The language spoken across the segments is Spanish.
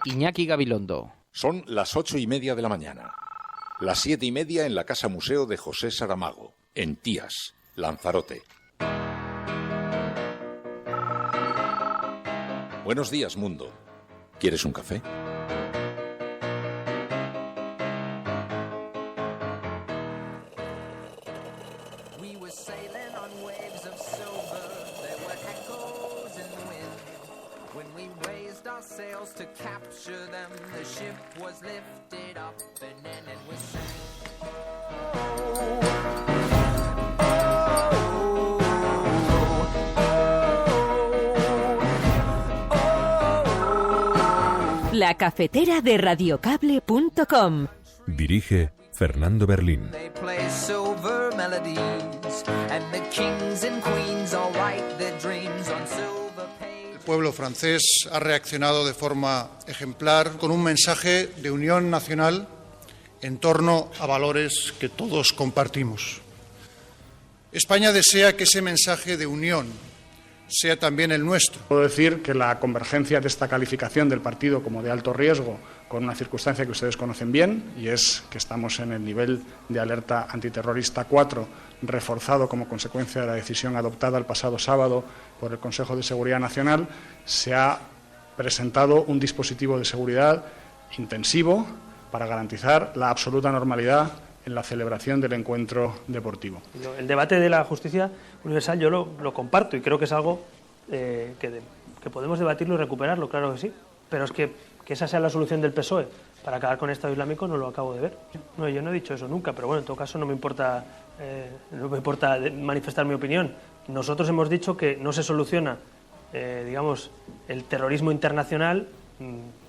Iñaki Gabilondo. Son las 8:30 de la mañana. Las 7:30 en la Casa Museo de José Saramago, en Tías, Lanzarote. Buenos días, mundo. ¿Quieres un café? La cafetera de radiocable.com. Dirige Fernando Berlín. El pueblo francés ha reaccionado de forma ejemplar con un mensaje de unión nacional en torno a valores que todos compartimos. España desea que ese mensaje de unión sea también el nuestro. Puedo decir que la convergencia de esta calificación del partido como de alto riesgo, con una circunstancia que ustedes conocen bien, y es que estamos en el nivel de alerta antiterrorista 4, reforzado como consecuencia de la decisión adoptada el pasado sábado por el Consejo de Seguridad Nacional, se ha presentado un dispositivo de seguridad intensivo para garantizar la absoluta normalidad en la celebración del encuentro deportivo. El debate de la justicia universal yo lo comparto y creo que es algo que podemos debatirlo y recuperarlo, claro que sí, pero es que esa sea la solución del PSOE para acabar con el Estado Islámico no lo acabo de ver. No, yo no he dicho eso nunca, pero bueno, en todo caso no me importa manifestar mi opinión. Nosotros hemos dicho que no se soluciona, digamos, el terrorismo internacional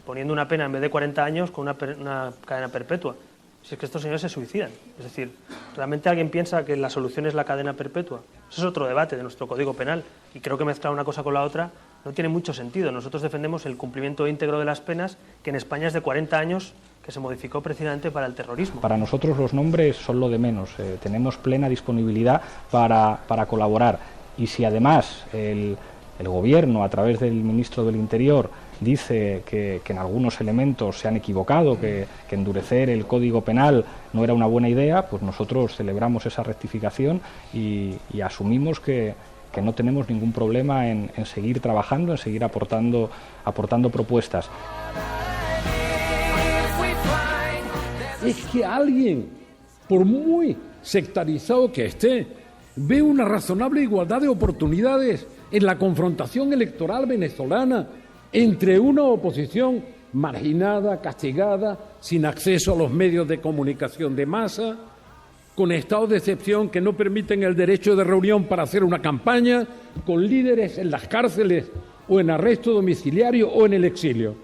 poniendo una pena en vez de 40 años con una cadena perpetua. Si es que estos señores se suicidan. Es decir, ¿realmente alguien piensa que la solución es la cadena perpetua? Ese es otro debate de nuestro Código Penal y creo que mezclar una cosa con la otra no tiene mucho sentido. Nosotros defendemos el cumplimiento íntegro de las penas, que en España es de 40 años, que se modificó precisamente para el terrorismo. Para nosotros los nombres son lo de menos. Tenemos plena disponibilidad para colaborar. Y si además el Gobierno, a través del Ministro del Interior, dice que en algunos elementos se han equivocado, que endurecer el Código Penal no era una buena idea, pues nosotros celebramos esa rectificación y asumimos que no tenemos ningún problema en seguir trabajando, en seguir aportando propuestas. Es que alguien, por muy sectarizado que esté, ve una razonable igualdad de oportunidades en la confrontación electoral venezolana entre una oposición marginada, castigada, sin acceso a los medios de comunicación de masa, con estados de excepción que no permiten el derecho de reunión para hacer una campaña, con líderes en las cárceles o en arresto domiciliario o en el exilio.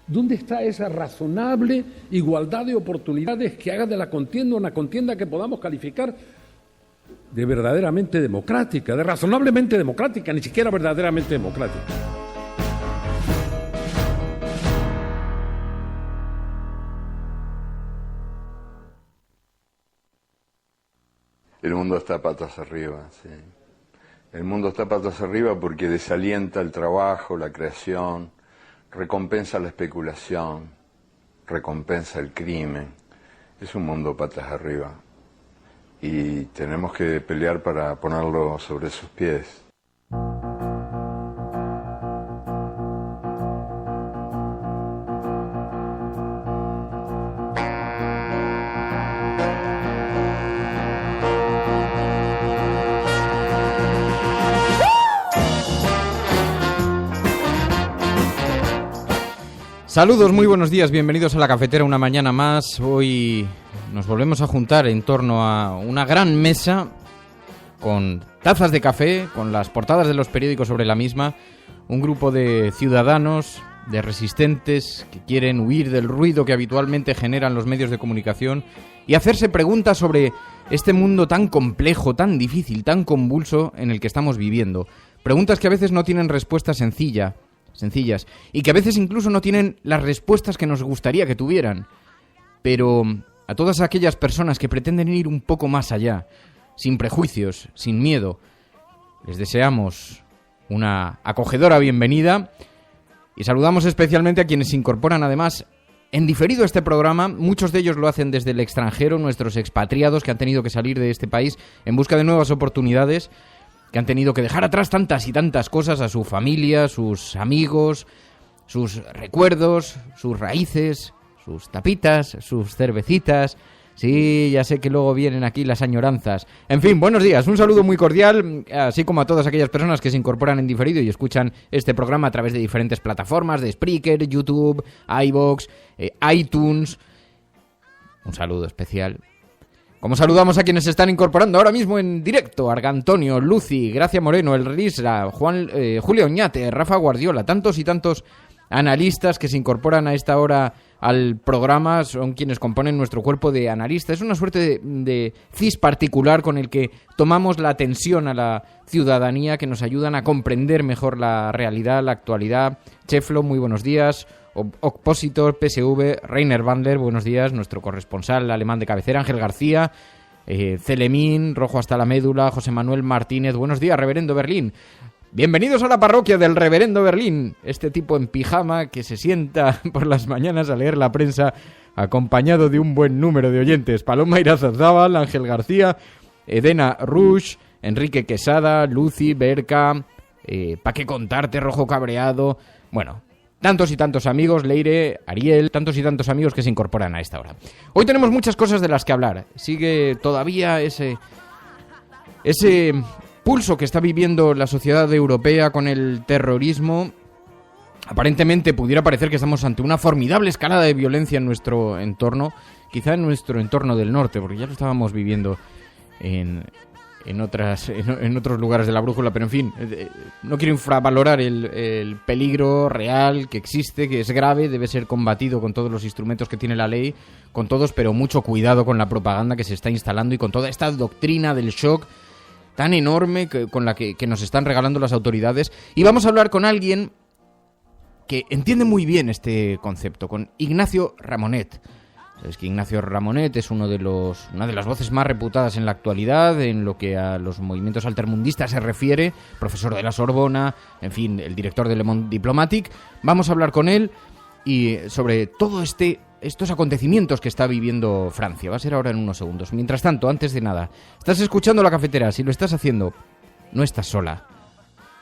¿Dónde está esa razonable igualdad de oportunidades que haga de la contienda una contienda que podamos calificar de verdaderamente democrática, de razonablemente democrática, ni siquiera verdaderamente democrática? El mundo está patas arriba, sí. El mundo está patas arriba porque desalienta el trabajo, la creación, recompensa la especulación, recompensa el crimen. Es un mundo patas arriba. Y tenemos que pelear para ponerlo sobre sus pies. Saludos, muy buenos días, bienvenidos a La Cafetera una mañana más. Hoy nos volvemos a juntar en torno a una gran mesa con tazas de café, con las portadas de los periódicos sobre la misma, un grupo de ciudadanos, de resistentes que quieren huir del ruido que habitualmente generan los medios de comunicación y hacerse preguntas sobre este mundo tan complejo, tan difícil, tan convulso en el que estamos viviendo. Preguntas que a veces no tienen respuesta sencillas y que a veces incluso no tienen las respuestas que nos gustaría que tuvieran. Pero a todas aquellas personas que pretenden ir un poco más allá, sin prejuicios, sin miedo, les deseamos una acogedora bienvenida Y saludamos especialmente a quienes se incorporan además en diferido a este programa. Muchos de ellos lo hacen desde el extranjero, nuestros expatriados que han tenido que salir de este país en busca de nuevas oportunidades, que han tenido que dejar atrás tantas y tantas cosas, a su familia, sus amigos, sus recuerdos, sus raíces, sus tapitas, sus cervecitas. Sí, ya sé que luego vienen aquí las añoranzas. En fin, buenos días, un saludo muy cordial, así como a todas aquellas personas que se incorporan en diferido y escuchan este programa a través de diferentes plataformas, de Spreaker, YouTube, iVoox, iTunes. Un saludo especial. Como saludamos a quienes se están incorporando ahora mismo en directo: Argantonio, Lucy, Gracia Moreno, El Risra, Julio Oñate, Rafa Guardiola, tantos y tantos analistas que se incorporan a esta hora al programa, son quienes componen nuestro cuerpo de analistas. Es una suerte de CIS particular con el que tomamos la atención a la ciudadanía, que nos ayudan a comprender mejor la realidad, la actualidad. Cheflo, muy buenos días. Opositor, PSV, Rainer Bandler, buenos días. Nuestro corresponsal alemán de cabecera, Ángel García. Celemín, Rojo hasta la médula, José Manuel Martínez, buenos días, Reverendo Berlín. Bienvenidos a la parroquia del Reverendo Berlín, este tipo en pijama que se sienta por las mañanas a leer la prensa acompañado de un buen número de oyentes: Paloma Irazábal, Ángel García, Edena Rush, Enrique Quesada, Lucy, Berca, ¿pa' qué contarte? Rojo Cabreado, bueno, tantos y tantos amigos, Leire, Ariel, tantos y tantos amigos que se incorporan a esta hora. Hoy tenemos muchas cosas de las que hablar, sigue todavía ese pulso que está viviendo la sociedad europea con el terrorismo. Aparentemente pudiera parecer que estamos ante una formidable escalada de violencia en nuestro entorno, quizá en nuestro entorno del norte, porque ya lo estábamos viviendo en otros lugares de la brújula, pero en fin, no quiero infravalorar el peligro real que existe, que es grave, debe ser combatido con todos los instrumentos que tiene la ley, con todos, pero mucho cuidado con la propaganda que se está instalando y con toda esta doctrina del shock tan enorme con la que nos están regalando las autoridades. Y vamos a hablar con alguien que entiende muy bien este concepto, con Ignacio Ramonet. Sabes que Ignacio Ramonet es una de las voces más reputadas en la actualidad en lo que a los movimientos altermundistas se refiere, profesor de la Sorbona, en fin, el director de Le Monde Diplomatique. Vamos a hablar con él y sobre todo estos acontecimientos que está viviendo Francia. Va a ser ahora en unos segundos. Mientras tanto, antes de nada, estás escuchando La Cafetera. Si lo estás haciendo, no estás sola.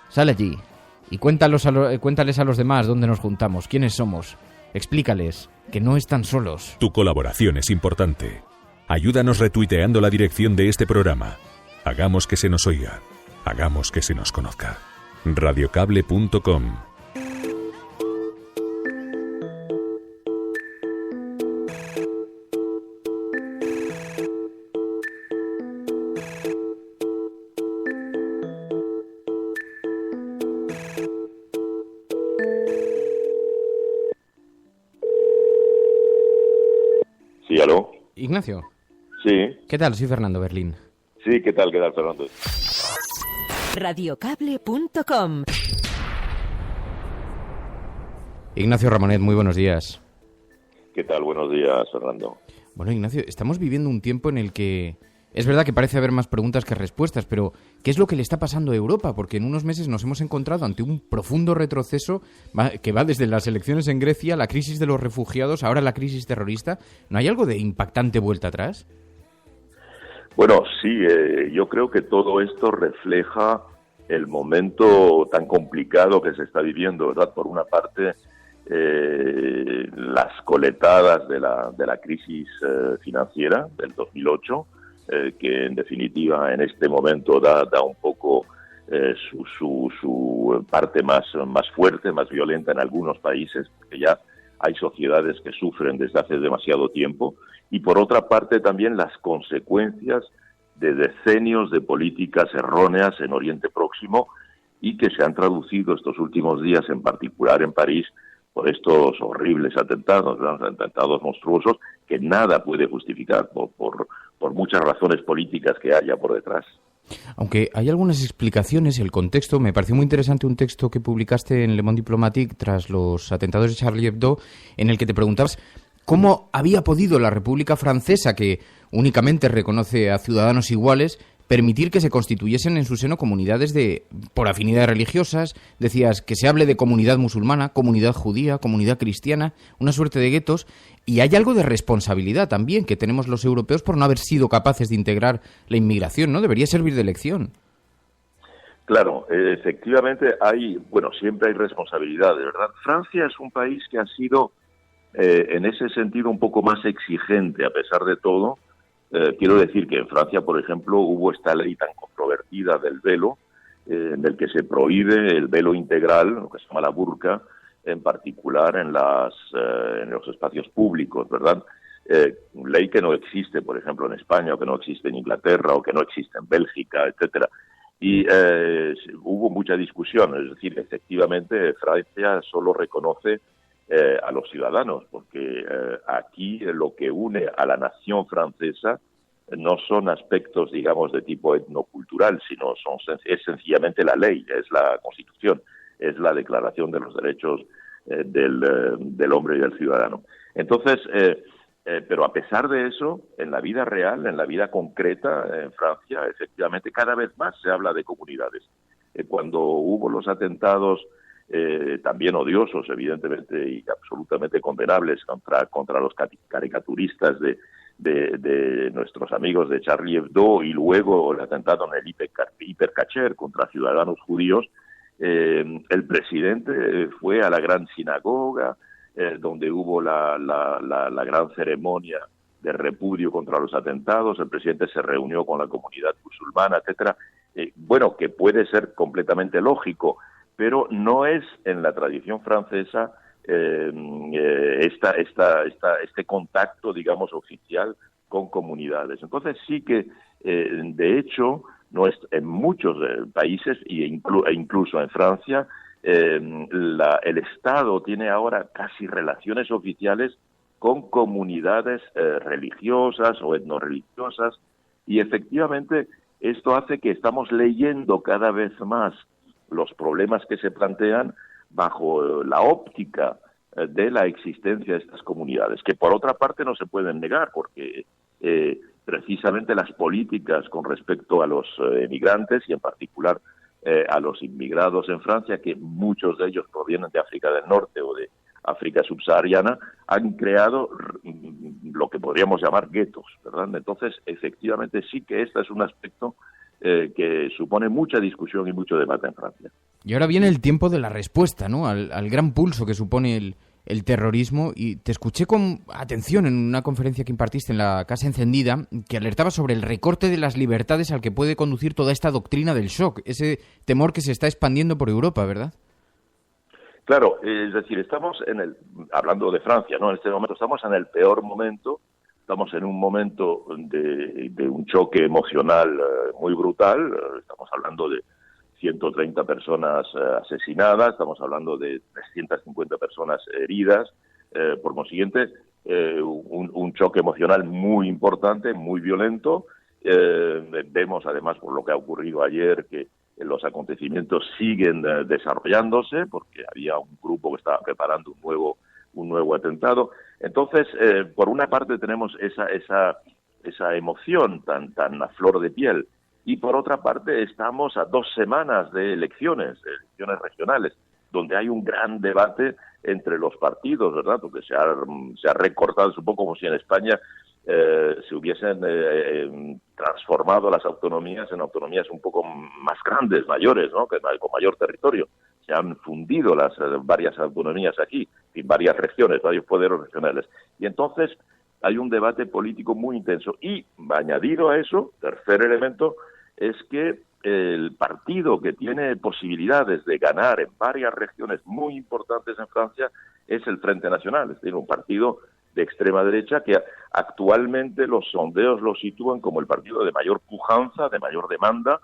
Sal allí y cuéntales a los demás dónde nos juntamos, quiénes somos. Explícales que no están solos. Tu colaboración es importante. Ayúdanos retuiteando la dirección de este programa. Hagamos que se nos oiga. Hagamos que se nos conozca. Radiocable.com. Sí, ¿aló? Ignacio. Sí. ¿Qué tal? Soy Fernando Berlín. Sí, ¿qué tal, Fernando? Radiocable.com. Ignacio Ramonet, muy buenos días. ¿Qué tal? Buenos días, Fernando. Bueno, Ignacio, estamos viviendo un tiempo en el que es verdad que parece haber más preguntas que respuestas, pero ¿qué es lo que le está pasando a Europa? Porque en unos meses nos hemos encontrado ante un profundo retroceso que va desde las elecciones en Grecia, la crisis de los refugiados, ahora la crisis terrorista. ¿No hay algo de impactante vuelta atrás? Bueno, sí, yo creo que todo esto refleja el momento tan complicado que se está viviendo, ¿verdad? Por una parte, las coletadas de la crisis financiera del 2008, que en definitiva en este momento da un poco su parte más fuerte, más violenta en algunos países, porque ya hay sociedades que sufren desde hace demasiado tiempo, y por otra parte también las consecuencias de decenios de políticas erróneas en Oriente Próximo y que se han traducido estos últimos días, en particular en París, por estos horribles atentados, ¿no? Atentados monstruosos que nada puede justificar por muchas razones políticas que haya por detrás. Aunque hay algunas explicaciones, el contexto, me pareció muy interesante un texto que publicaste en Le Monde Diplomatique tras los atentados de Charlie Hebdo, en el que te preguntabas cómo había podido la República Francesa, que únicamente reconoce a ciudadanos iguales, permitir que se constituyesen en su seno comunidades por afinidades religiosas. Decías que se hable de comunidad musulmana, comunidad judía, comunidad cristiana, una suerte de guetos. Y hay algo de responsabilidad también que tenemos los europeos por no haber sido capaces de integrar la inmigración, ¿no? Debería servir de lección. Claro, efectivamente siempre hay responsabilidades, ¿verdad? Francia es un país que ha sido, en ese sentido, un poco más exigente, a pesar de todo. Quiero decir que en Francia, por ejemplo, hubo esta ley tan controvertida del velo, en el que se prohíbe el velo integral, lo que se llama la burka, en particular en los espacios públicos, ¿verdad? Ley que no existe, por ejemplo, en España, o que no existe en Inglaterra, o que no existe en Bélgica, etcétera. Y hubo mucha discusión, es decir, efectivamente Francia solo reconoce a los ciudadanos, porque aquí lo que une a la nación francesa no son aspectos, digamos, de tipo etnocultural, sino es sencillamente la ley, es la Constitución, es la Declaración de los Derechos del Hombre y del Ciudadano. Entonces, pero a pesar de eso, en la vida real, en la vida concreta, en Francia, efectivamente, cada vez más se habla de comunidades. Cuando hubo los atentados, también odiosos, evidentemente, y absolutamente condenables contra los caricaturistas de nuestros amigos de Charlie Hebdo, y luego el atentado en el Hypercacher contra ciudadanos judíos, el presidente fue a la gran sinagoga, donde hubo la gran ceremonia de repudio contra los atentados. El presidente se reunió con la comunidad musulmana, etcétera. Que puede ser completamente lógico, pero no es en la tradición francesa este contacto, digamos, oficial con comunidades. Entonces sí que, de hecho, en muchos países, e incluso en Francia, el Estado tiene ahora casi relaciones oficiales con comunidades religiosas o etnorreligiosas, y efectivamente esto hace que estamos leyendo cada vez más los problemas que se plantean bajo la óptica de la existencia de estas comunidades, que por otra parte no se pueden negar, porque precisamente las políticas con respecto a los emigrantes, y en particular a los inmigrados en Francia, que muchos de ellos provienen de África del Norte o de África subsahariana, han creado lo que podríamos llamar guetos, ¿verdad? Entonces, efectivamente, sí que este es un aspecto que supone mucha discusión y mucho debate en Francia. Y ahora viene el tiempo de la respuesta, ¿no?, al gran pulso que supone el terrorismo, y te escuché con atención en una conferencia que impartiste en la Casa Encendida, que alertaba sobre el recorte de las libertades al que puede conducir toda esta doctrina del shock, ese temor que se está expandiendo por Europa, ¿verdad? Claro, es decir, estamos hablando de Francia, ¿no? En este momento estamos en el peor momento, estamos en un momento de un choque emocional muy brutal, estamos hablando de 130 personas asesinadas, estamos hablando de 350 personas heridas, por consiguiente, un choque emocional muy importante, muy violento. Vemos además, por lo que ha ocurrido ayer, que los acontecimientos siguen desarrollándose, porque había un grupo que estaba preparando un nuevo atentado. Entonces, por una parte tenemos esa emoción tan a flor de piel, y por otra parte estamos a 2 semanas de elecciones regionales, donde hay un gran debate entre los partidos, ¿verdad? Porque se ha recortado, es un poco como si en España se hubiesen transformado las autonomías en autonomías un poco más grandes, mayores, ¿no?, con mayor territorio. Se han fundido las varias autonomías aquí, y varias regiones, varios poderes regionales. Y entonces hay un debate político muy intenso. Y añadido a eso, tercer elemento, es que el partido que tiene posibilidades de ganar en varias regiones muy importantes en Francia es el Frente Nacional, es decir, un partido de extrema derecha que actualmente los sondeos lo sitúan como el partido de mayor pujanza, de mayor demanda,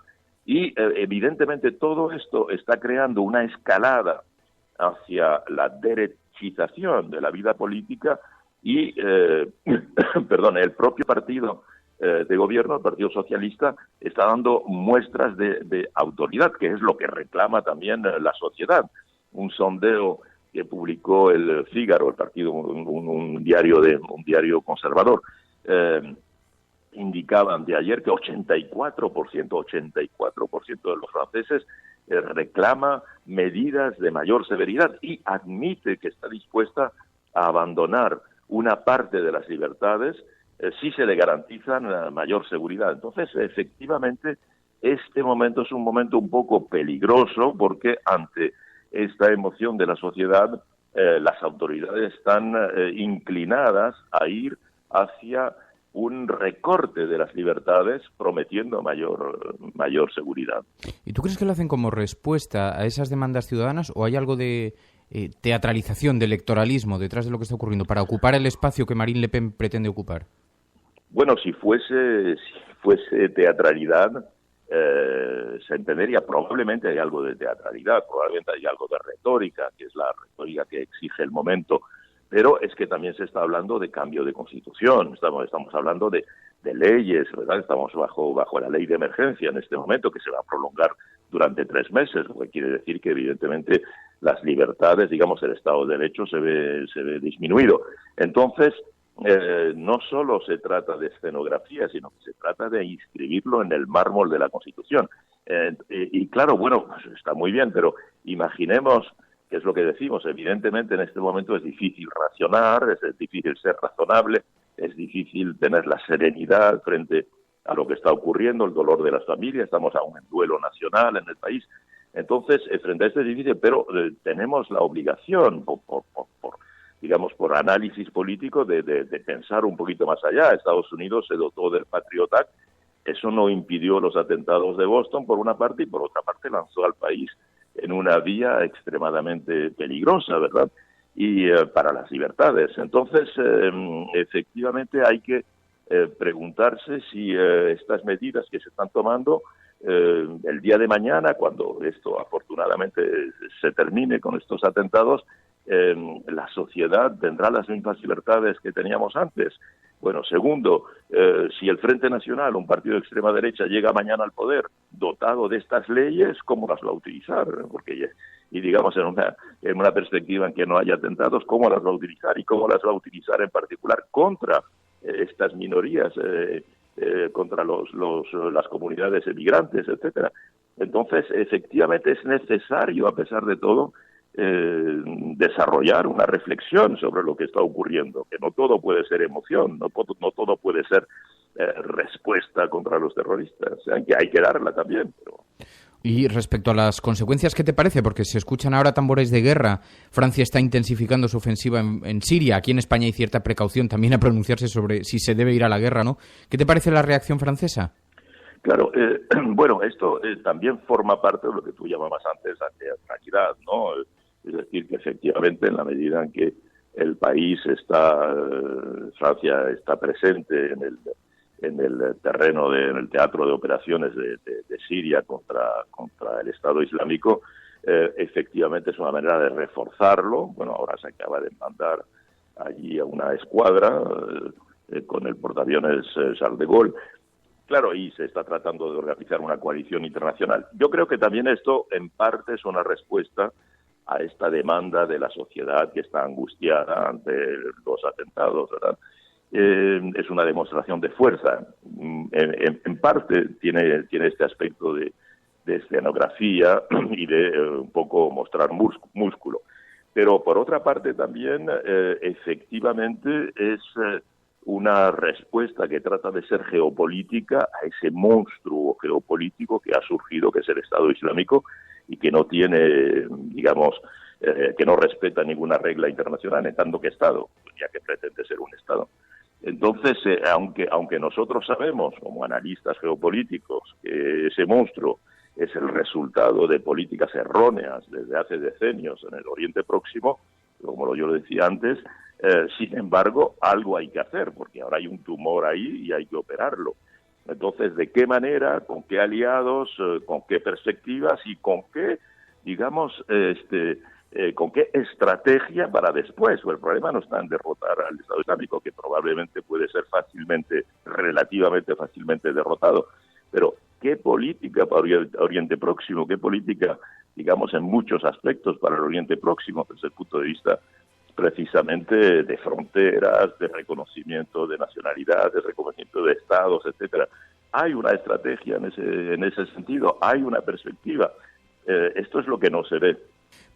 y evidentemente todo esto está creando una escalada hacia la derechización de la vida política y, el propio partido de gobierno, el Partido Socialista, está dando muestras de autoridad, que es lo que reclama también la sociedad. Un sondeo que publicó el Figaro, el partido, un diario conservador, indicaban de ayer que 84% de los franceses reclama medidas de mayor severidad y admite que está dispuesta a abandonar una parte de las libertades si se le garantizan mayor seguridad. Entonces, efectivamente, este momento es un momento un poco peligroso porque ante esta emoción de la sociedad, las autoridades están inclinadas a ir hacia un recorte de las libertades prometiendo mayor seguridad. ¿Y tú crees que lo hacen como respuesta a esas demandas ciudadanas o hay algo de teatralización, de electoralismo detrás de lo que está ocurriendo para ocupar el espacio que Marine Le Pen pretende ocupar? Bueno, si fuese teatralidad, se entendería. Probablemente hay algo de teatralidad, probablemente hay algo de retórica, que es la retórica que exige el momento. Pero es que también se está hablando de cambio de constitución, estamos hablando de leyes, ¿verdad? Estamos bajo la ley de emergencia en este momento, que se va a prolongar durante 3 meses, lo que quiere decir que evidentemente las libertades, digamos, el Estado de Derecho se ve disminuido. Entonces, no solo se trata de escenografía, sino que se trata de inscribirlo en el mármol de la Constitución. Y claro, bueno, pues está muy bien, pero imaginemos, que es lo que decimos, evidentemente en este momento es difícil racionar, es difícil ser razonable, es difícil tener la serenidad frente a lo que está ocurriendo, el dolor de las familias, estamos aún en duelo nacional en el país. Entonces, frente a esto es difícil, pero tenemos la obligación, por análisis político, de pensar un poquito más allá. Estados Unidos se dotó del Patriot Act, eso no impidió los atentados de Boston, por una parte, y por otra parte lanzó al país en una vía extremadamente peligrosa, ¿verdad? Y para las libertades. Entonces, efectivamente hay que preguntarse si estas medidas que se están tomando el día de mañana, cuando esto afortunadamente se termine con estos atentados, la sociedad tendrá las mismas libertades que teníamos antes. Bueno, segundo, si el Frente Nacional, un partido de extrema derecha, llega mañana al poder dotado de estas leyes, ¿cómo las va a utilizar? Porque, y digamos, en una perspectiva en que no haya atentados, ¿cómo las va a utilizar? ¿Y cómo las va a utilizar en particular contra estas minorías, contra las comunidades emigrantes, etcétera? Entonces, efectivamente es necesario, a pesar de todo, desarrollar una reflexión sobre lo que está ocurriendo, que no todo puede ser emoción, no todo puede ser respuesta contra los terroristas, que hay que darla también. Pero... Y respecto a las consecuencias, ¿qué te parece? Porque se escuchan ahora tambores de guerra. Francia está intensificando su ofensiva en Siria. Aquí en España hay cierta precaución también a pronunciarse sobre si se debe ir a la guerra, ¿no? ¿Qué te parece la reacción francesa? Claro, bueno, esto también forma parte de lo que tú llamabas antes la teatralidad, ¿no? Es decir, que efectivamente en la medida en que el país Francia está presente en el terreno, en el teatro de operaciones de Siria contra el Estado Islámico, efectivamente es una manera de reforzarlo. Bueno, ahora se acaba de mandar allí a una escuadra con el portaaviones Charles de Gaulle. Claro, y se está tratando de organizar una coalición internacional. Yo creo que también esto, en parte, es una respuesta a esta demanda de la sociedad que está angustiada ante los atentados, ¿verdad? Es una demostración de fuerza. En parte tiene este aspecto de escenografía y de un poco mostrar músculo. Pero por otra parte también, efectivamente, es una respuesta que trata de ser geopolítica a ese monstruo geopolítico que ha surgido, que es el Estado Islámico, y que no tiene, digamos, que no respeta ninguna regla internacional, en tanto que Estado, ya que pretende ser un Estado. Entonces, aunque nosotros sabemos, como analistas geopolíticos, que ese monstruo es el resultado de políticas erróneas desde hace decenios en el Oriente Próximo, como yo lo decía antes, sin embargo, algo hay que hacer, porque ahora hay un tumor ahí y hay que operarlo. Entonces, ¿de qué manera, con qué aliados, con qué perspectivas y con qué, digamos, con qué estrategia para después? El problema no está en derrotar al Estado Islámico, que probablemente puede ser relativamente fácilmente derrotado, pero ¿qué política para Oriente Próximo? ¿Qué política, digamos, en muchos aspectos para el Oriente Próximo, desde el punto de vista precisamente de fronteras, de reconocimiento de nacionalidad, de reconocimiento de estados, etcétera. Hay una estrategia en ese sentido, hay una perspectiva. Esto es lo que no se ve.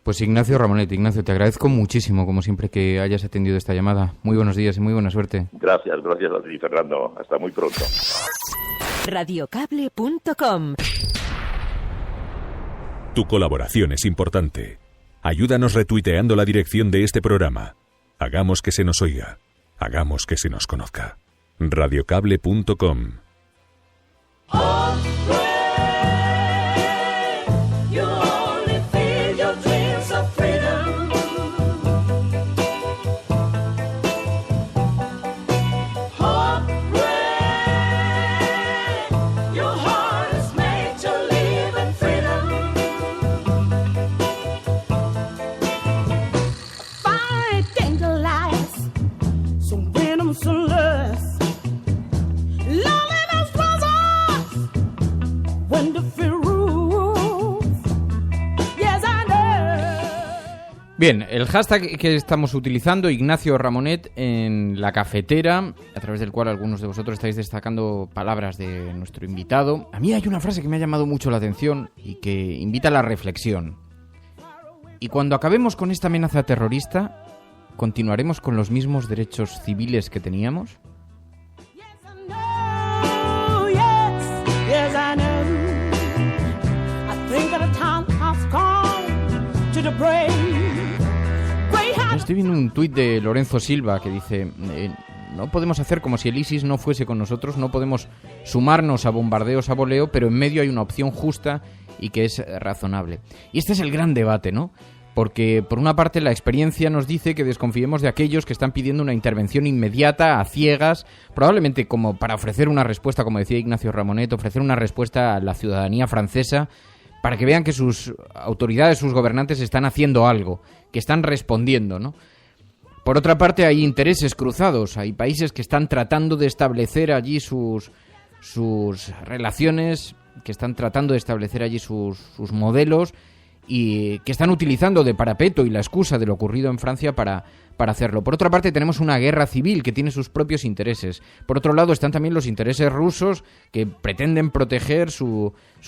Pues Ignacio Ramonet, Ignacio, te agradezco muchísimo, como siempre, que hayas atendido esta llamada. Muy buenos días y muy buena suerte. Gracias a ti, Fernando. Hasta muy pronto. Radiocable.com. Tu colaboración es importante. Ayúdanos retuiteando la dirección de este programa. Hagamos que se nos oiga. Hagamos que se nos conozca. Radiocable.com. Bien, el hashtag que estamos utilizando, Ignacio Ramonet, en la cafetera, a través del cual algunos de vosotros estáis destacando palabras de nuestro invitado. A mí hay una frase que me ha llamado mucho la atención y que invita a la reflexión. Y cuando acabemos con esta amenaza terrorista, ¿continuaremos con los mismos derechos civiles que teníamos? Estoy viendo un tuit de Lorenzo Silva que dice: no podemos hacer como si el ISIS no fuese con nosotros, no podemos sumarnos a bombardeos a voleo, pero en medio hay una opción justa y que es razonable. Y este es el gran debate, ¿no? Porque por una parte la experiencia nos dice que desconfiemos de aquellos que están pidiendo una intervención inmediata, a ciegas, probablemente como para ofrecer una respuesta, como decía Ignacio Ramonet, ofrecer una respuesta a la ciudadanía francesa, para que vean que sus autoridades, sus gobernantes están haciendo algo, que están respondiendo, ¿no? Por otra parte, hay intereses cruzados, hay países que están tratando de establecer allí sus relaciones, que están tratando de establecer allí sus modelos y que están utilizando de parapeto y la excusa de lo ocurrido en Francia para hacerlo. Por otra parte, tenemos una guerra civil que tiene sus propios intereses. Por otro lado, están también los intereses rusos que pretenden proteger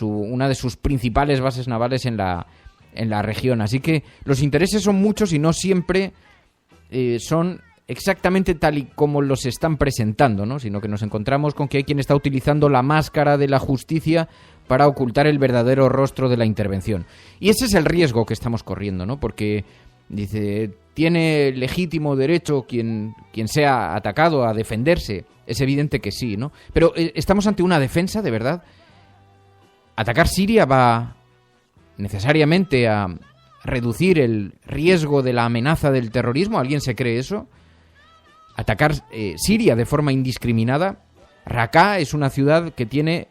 una de sus principales bases navales en la región. Así que los intereses son muchos y no siempre son exactamente tal y como los están presentando, ¿no? Sino que nos encontramos con que hay quien está utilizando la máscara de la justicia para ocultar el verdadero rostro de la intervención. Y ese es el riesgo que estamos corriendo, ¿no? Porque dice, ¿tiene legítimo derecho quien sea atacado a defenderse? Es evidente que sí, ¿no? Pero ¿estamos ante una defensa de verdad? ¿Atacar Siria va necesariamente a reducir el riesgo de la amenaza del terrorismo? ¿Alguien se cree eso? ¿Atacar Siria de forma indiscriminada? Raqqa es una ciudad que tiene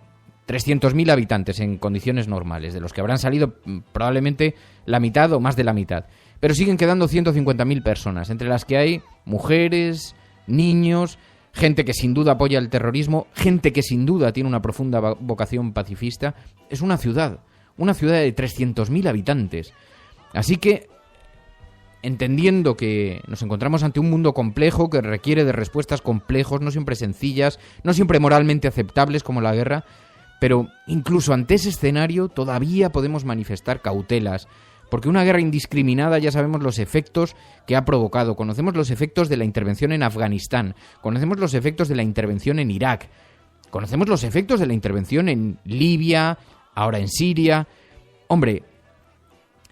300.000 habitantes en condiciones normales, de los que habrán salido probablemente la mitad o más de la mitad. Pero siguen quedando 150.000 personas, entre las que hay mujeres, niños, gente que sin duda apoya el terrorismo, gente que sin duda tiene una profunda vocación pacifista. Es una ciudad de 300.000 habitantes. Así que, entendiendo que nos encontramos ante un mundo complejo que requiere de respuestas complejos, no siempre sencillas, no siempre moralmente aceptables como la guerra, pero incluso ante ese escenario todavía podemos manifestar cautelas, porque una guerra indiscriminada ya sabemos los efectos que ha provocado. Conocemos los efectos de la intervención en Afganistán, conocemos los efectos de la intervención en Irak, conocemos los efectos de la intervención en Libia, ahora en Siria. Hombre,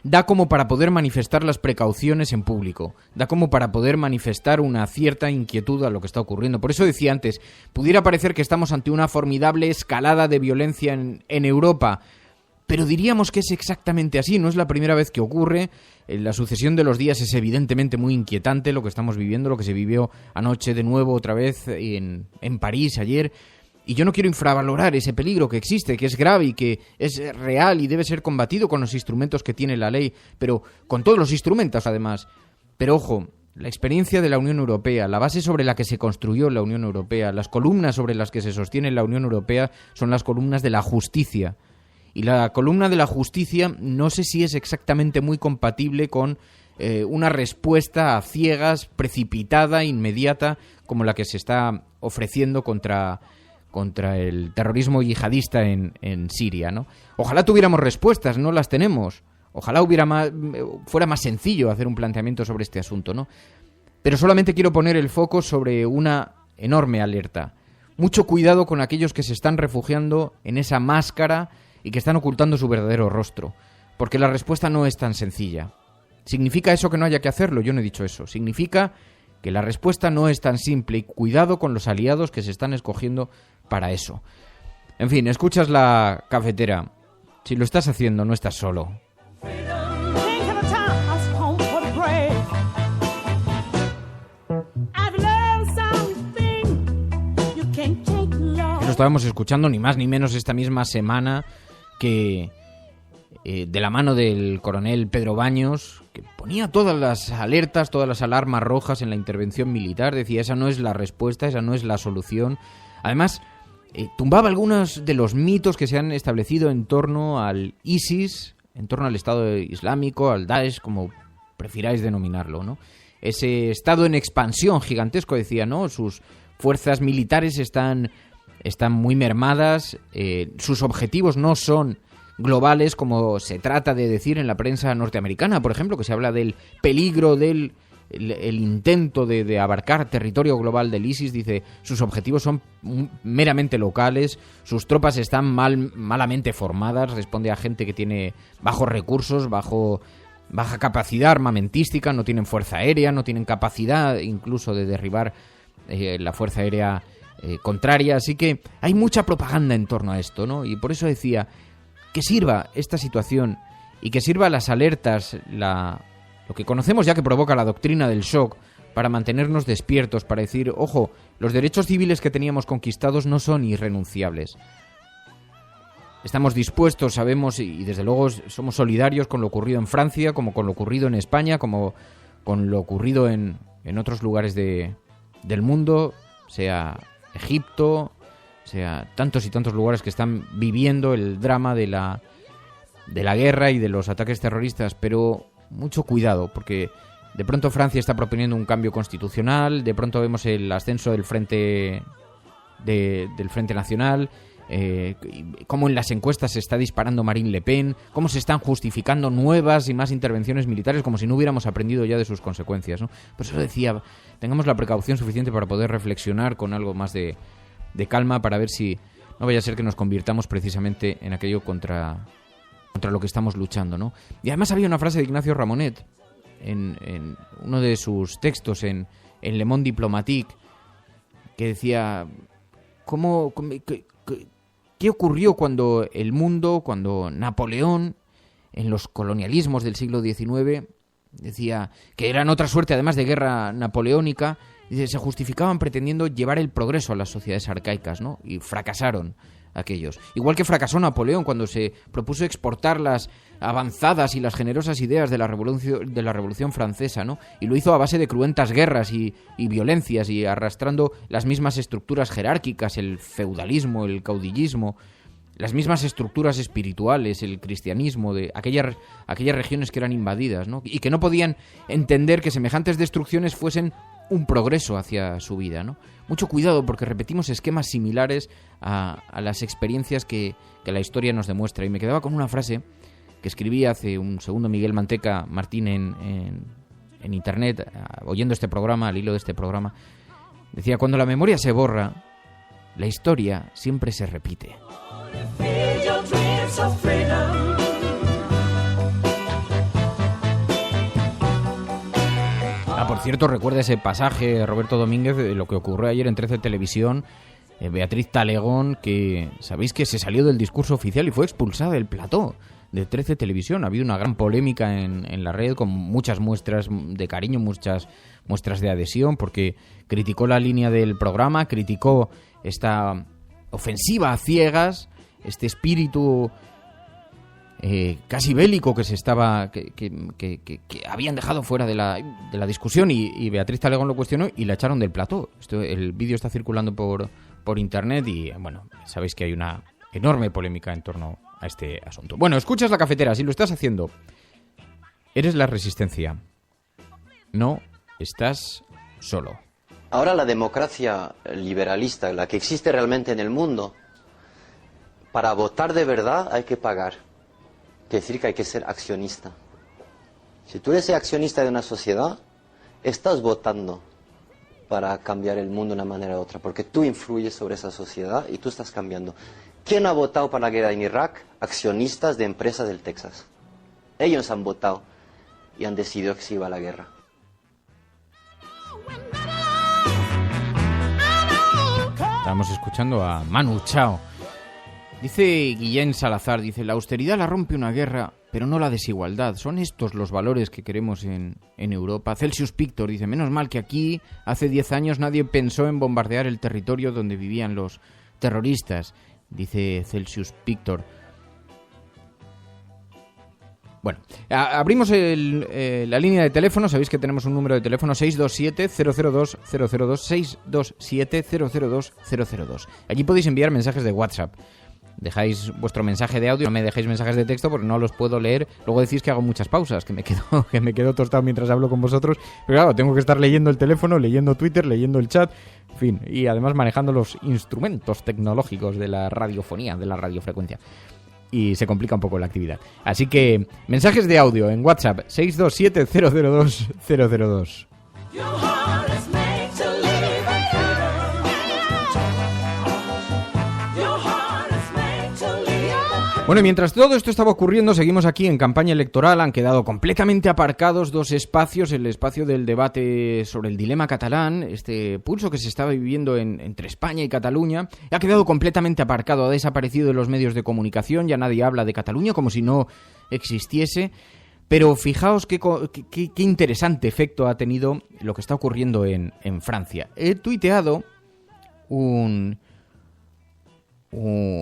da como para poder manifestar las precauciones en público, da como para poder manifestar una cierta inquietud a lo que está ocurriendo. Por eso decía antes, pudiera parecer que estamos ante una formidable escalada de violencia en Europa, pero diríamos que es exactamente así, no es la primera vez que ocurre. La sucesión de los días es evidentemente muy inquietante, lo que estamos viviendo, lo que se vivió anoche de nuevo otra vez en París ayer. Y yo no quiero infravalorar ese peligro que existe, que es grave y que es real y debe ser combatido con los instrumentos que tiene la ley, pero con todos los instrumentos además. Pero ojo, la experiencia de la Unión Europea, la base sobre la que se construyó la Unión Europea, las columnas sobre las que se sostiene la Unión Europea son las columnas de la justicia. Y la columna de la justicia no sé si es exactamente muy compatible con una respuesta a ciegas, precipitada, inmediata, como la que se está ofreciendo contra el terrorismo yihadista en Siria, ¿no? Ojalá tuviéramos respuestas, no las tenemos. Ojalá fuera más sencillo hacer un planteamiento sobre este asunto, ¿no? Pero solamente quiero poner el foco sobre una enorme alerta. Mucho cuidado con aquellos que se están refugiando en esa máscara y que están ocultando su verdadero rostro, porque la respuesta no es tan sencilla. ¿Significa eso que no haya que hacerlo? Yo no he dicho eso. Significa que la respuesta no es tan simple y cuidado con los aliados que se están escogiendo para eso. En fin, escuchas La Cafetera. Si lo estás haciendo, no estás solo. Lo estábamos escuchando ni más ni menos esta misma semana que de la mano del coronel Pedro Baños, que ponía todas las alertas, todas las alarmas rojas en la intervención militar, decía esa no es la respuesta, esa no es la solución. Además, tumbaba algunos de los mitos que se han establecido en torno al ISIS, en torno al Estado Islámico, al Daesh, como prefiráis denominarlo, ¿no? Ese Estado en expansión gigantesco, decía, ¿no? Sus fuerzas militares están muy mermadas, sus objetivos no son globales, como se trata de decir en la prensa norteamericana, por ejemplo, que se habla del peligro del el intento de abarcar territorio global del ISIS. Dice, sus objetivos son meramente locales, sus tropas están malamente formadas, responde a gente que tiene bajos recursos, baja capacidad armamentística, no tienen fuerza aérea, no tienen capacidad incluso de derribar la fuerza aérea contraria. Así que hay mucha propaganda en torno a esto, ¿no? Y por eso decía que sirva esta situación y que sirva las alertas, lo que conocemos ya que provoca la doctrina del shock, para mantenernos despiertos, para decir, ojo, los derechos civiles que teníamos conquistados no son irrenunciables. Estamos dispuestos, sabemos, y desde luego somos solidarios con lo ocurrido en Francia, como con lo ocurrido en España, como con lo ocurrido en otros lugares del mundo, sea Egipto, sea tantos y tantos lugares que están viviendo el drama de la guerra y de los ataques terroristas, pero mucho cuidado, porque de pronto Francia está proponiendo un cambio constitucional, de pronto vemos el ascenso del Frente Nacional, cómo en las encuestas se está disparando Marine Le Pen, cómo se están justificando nuevas y más intervenciones militares como si no hubiéramos aprendido ya de sus consecuencias, ¿no? Por eso decía, tengamos la precaución suficiente para poder reflexionar con algo más de calma, para ver si no vaya a ser que nos convirtamos precisamente en aquello contra lo que estamos luchando, ¿no? Y además había una frase de Ignacio Ramonet en uno de sus textos en Le Monde Diplomatique que decía, ¿qué ocurrió cuando el mundo, cuando Napoleón, en los colonialismos del siglo XIX, decía que eran otra suerte además de guerra napoleónica, dice, se justificaban pretendiendo llevar el progreso a las sociedades arcaicas, ¿no? Y fracasaron aquellos. Igual que fracasó Napoleón cuando se propuso exportar las avanzadas y las generosas ideas de la Revolución Francesa, ¿no? Y lo hizo a base de cruentas guerras y violencias, y arrastrando las mismas estructuras jerárquicas, el feudalismo, el caudillismo, las mismas estructuras espirituales, el cristianismo de aquellas regiones que eran invadidas, ¿no? Y que no podían entender que semejantes destrucciones fuesen un progreso hacia su vida, ¿no? Mucho cuidado, porque repetimos esquemas similares a las experiencias que la historia nos demuestra. Y me quedaba con una frase que escribí hace un segundo Miguel Manteca Martín en internet, oyendo este programa, al hilo de este programa. Decía, cuando la memoria se borra, la historia siempre se repite. Por cierto, recuerda ese pasaje, Roberto Domínguez, de lo que ocurrió ayer en 13 Televisión, Beatriz Talegón, que sabéis que se salió del discurso oficial y fue expulsada del plató de 13 Televisión. Ha habido una gran polémica en la red, con muchas muestras de cariño, muchas muestras de adhesión, porque criticó la línea del programa, criticó esta ofensiva a ciegas, este espíritu casi bélico que se estaba que habían dejado fuera de la discusión, y Beatriz Talegón lo cuestionó y la echaron del plató. El vídeo está circulando por internet y, bueno, sabéis que hay una enorme polémica en torno a este asunto. Bueno, escuchas La Cafetera, si lo estás haciendo, eres la resistencia. no estás solo. Ahora la democracia liberalista, la que existe realmente en el mundo, para votar de verdad hay que pagar. Quiere decir que hay que ser accionista. Si tú eres accionista de una sociedad, estás votando para cambiar el mundo de una manera u otra, porque tú influyes sobre esa sociedad y tú estás cambiando. ¿Quién ha votado para la guerra en Irak? Accionistas de empresas del Texas. Ellos han votado y han decidido que se iba a la guerra. Estamos escuchando a Manu Chao. Dice Guillén Salazar, dice, la austeridad la rompe una guerra, pero no la desigualdad. Son estos los valores que queremos en Europa. Celsius Pictor dice, menos mal que aquí, hace 10 años, nadie pensó en bombardear el territorio donde vivían los terroristas. Dice Celsius Pictor. Bueno, abrimos la línea de teléfono. Sabéis que tenemos un número de teléfono 627-002-002, 627-002-002. Allí podéis enviar mensajes de WhatsApp. Dejáis vuestro mensaje de audio, no me dejéis mensajes de texto porque no los puedo leer. Luego decís que hago muchas pausas, que me quedo tostado mientras hablo con vosotros. Pero claro, tengo que estar leyendo el teléfono, leyendo Twitter, leyendo el chat, en fin, y además manejando los instrumentos tecnológicos de la radiofonía, de la radiofrecuencia. Y se complica un poco la actividad. Así que, mensajes de audio en WhatsApp, 627-002-002. Bueno, y mientras todo esto estaba ocurriendo, seguimos aquí en campaña electoral. Han quedado completamente aparcados dos espacios. El espacio del debate sobre el dilema catalán, este pulso que se estaba viviendo entre España y Cataluña, ha quedado completamente aparcado, ha desaparecido de los medios de comunicación. Ya nadie habla de Cataluña como si no existiese. Pero fijaos qué interesante efecto ha tenido lo que está ocurriendo en Francia. He tuiteado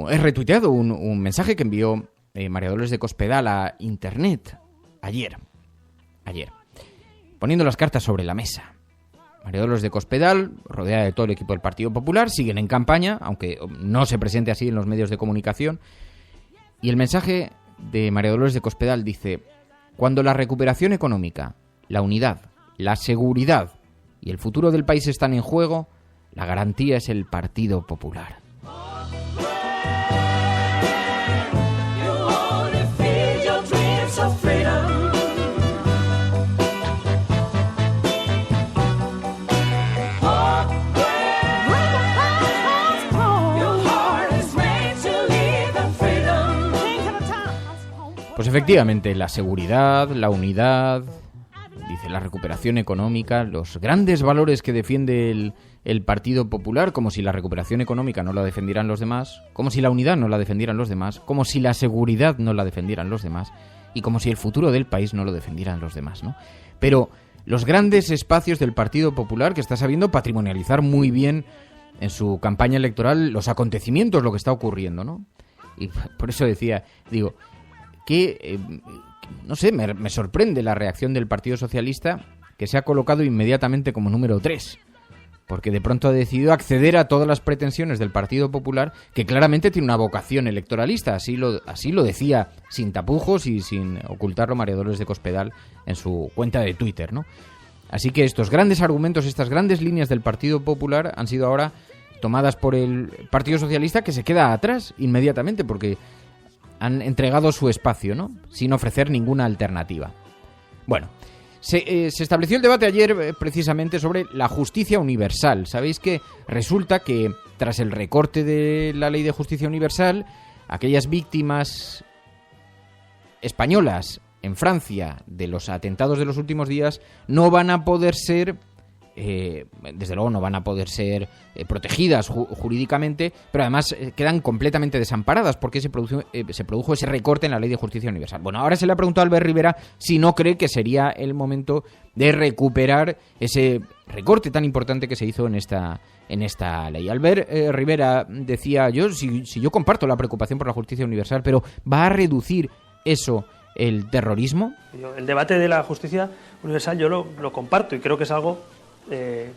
he retuiteado un mensaje que envió María Dolores de Cospedal a Internet ayer, poniendo las cartas sobre la mesa. María Dolores de Cospedal, rodeada de todo el equipo del Partido Popular, siguen en campaña, aunque no se presente así en los medios de comunicación. Y el mensaje de María Dolores de Cospedal dice: cuando la recuperación económica, la unidad, la seguridad y el futuro del país están en juego, la garantía es el Partido Popular. Pues efectivamente, la seguridad, la unidad, dice la recuperación económica, los grandes valores que defiende el Partido Popular, como si la recuperación económica no la defendieran los demás, como si la unidad no la defendieran los demás, como si la seguridad no la defendieran los demás, y como si el futuro del país no lo defendieran los demás, ¿no? Pero los grandes espacios del Partido Popular, que está sabiendo patrimonializar muy bien en su campaña electoral los acontecimientos, lo que está ocurriendo, ¿no? Y por eso decía, digo, que, no sé, me sorprende la reacción del Partido Socialista, que se ha colocado inmediatamente como número 3, porque de pronto ha decidido acceder a todas las pretensiones del Partido Popular, que claramente tiene una vocación electoralista, así lo decía sin tapujos y sin ocultarlo María Dolores de Cospedal en su cuenta de Twitter, ¿no? Así que estos grandes argumentos, estas grandes líneas del Partido Popular han sido ahora tomadas por el Partido Socialista, que se queda atrás inmediatamente, porque han entregado su espacio, ¿no? Sin ofrecer ninguna alternativa. Bueno, se estableció el debate ayer precisamente sobre la justicia universal. Sabéis que resulta que tras el recorte de la ley de justicia universal, aquellas víctimas españolas en Francia de los atentados de los últimos días no van a poder ser... desde luego no van a poder ser protegidas jurídicamente, pero además quedan completamente desamparadas porque se produjo ese recorte en la Ley de Justicia Universal. Bueno, ahora se le ha preguntado a Albert Rivera si no cree que sería el momento de recuperar ese recorte tan importante que se hizo en esta ley. Albert Rivera decía, si yo comparto la preocupación por la justicia universal, pero ¿va a reducir eso el terrorismo? El debate de la justicia universal yo lo comparto y creo que es algo que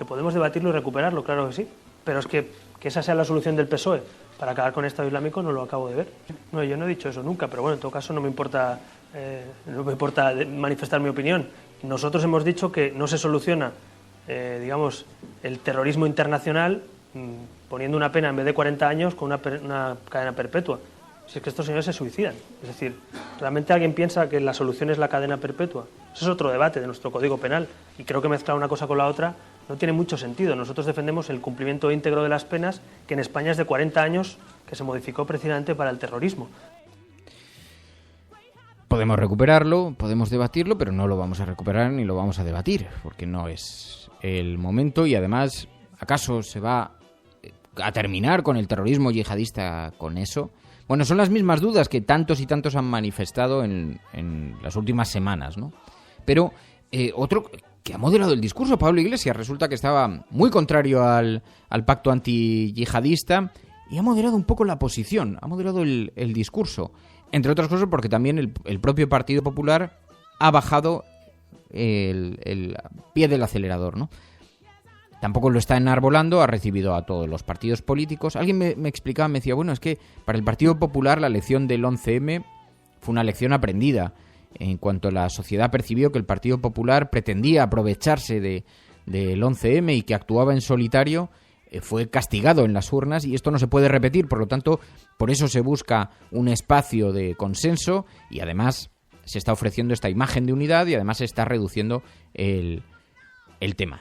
podemos debatirlo y recuperarlo, claro que sí, pero es que esa sea la solución del PSOE para acabar con el Estado Islámico no lo acabo de ver. Yo no he dicho eso nunca, pero bueno, en todo caso no me importa manifestar mi opinión. nosotros hemos dicho que no se soluciona, digamos, el terrorismo internacional poniendo una pena en vez de 40 años con una cadena perpetua. Si es que estos señores se suicidan. Es decir, ¿realmente alguien piensa que la solución es la cadena perpetua? Ese es otro debate de nuestro Código Penal y creo que mezclar una cosa con la otra no tiene mucho sentido. Nosotros defendemos el cumplimiento íntegro de las penas, que en España es de 40 años, que se modificó precisamente para el terrorismo. Podemos recuperarlo, podemos debatirlo, pero no lo vamos a recuperar ni lo vamos a debatir, porque no es el momento y además, ¿acaso se va a terminar con el terrorismo yihadista con eso? Bueno, son las mismas dudas que tantos y tantos han manifestado en las últimas semanas, ¿no? Pero otro que ha moderado el discurso, Pablo Iglesias, resulta que estaba muy contrario al pacto antiyihadista y ha moderado un poco la posición, ha moderado el discurso. Entre otras cosas porque también el propio Partido Popular ha bajado el pie del acelerador, ¿no? Tampoco lo está enarbolando, ha recibido a todos los partidos políticos. Alguien me explicaba, me decía, bueno, es que para el Partido Popular la lección del 11M fue una lección aprendida. En cuanto la sociedad percibió que el Partido Popular pretendía aprovecharse del 11M y que actuaba en solitario, fue castigado en las urnas y esto no se puede repetir. Por lo tanto, por eso se busca un espacio de consenso y además se está ofreciendo esta imagen de unidad y además se está reduciendo el tema.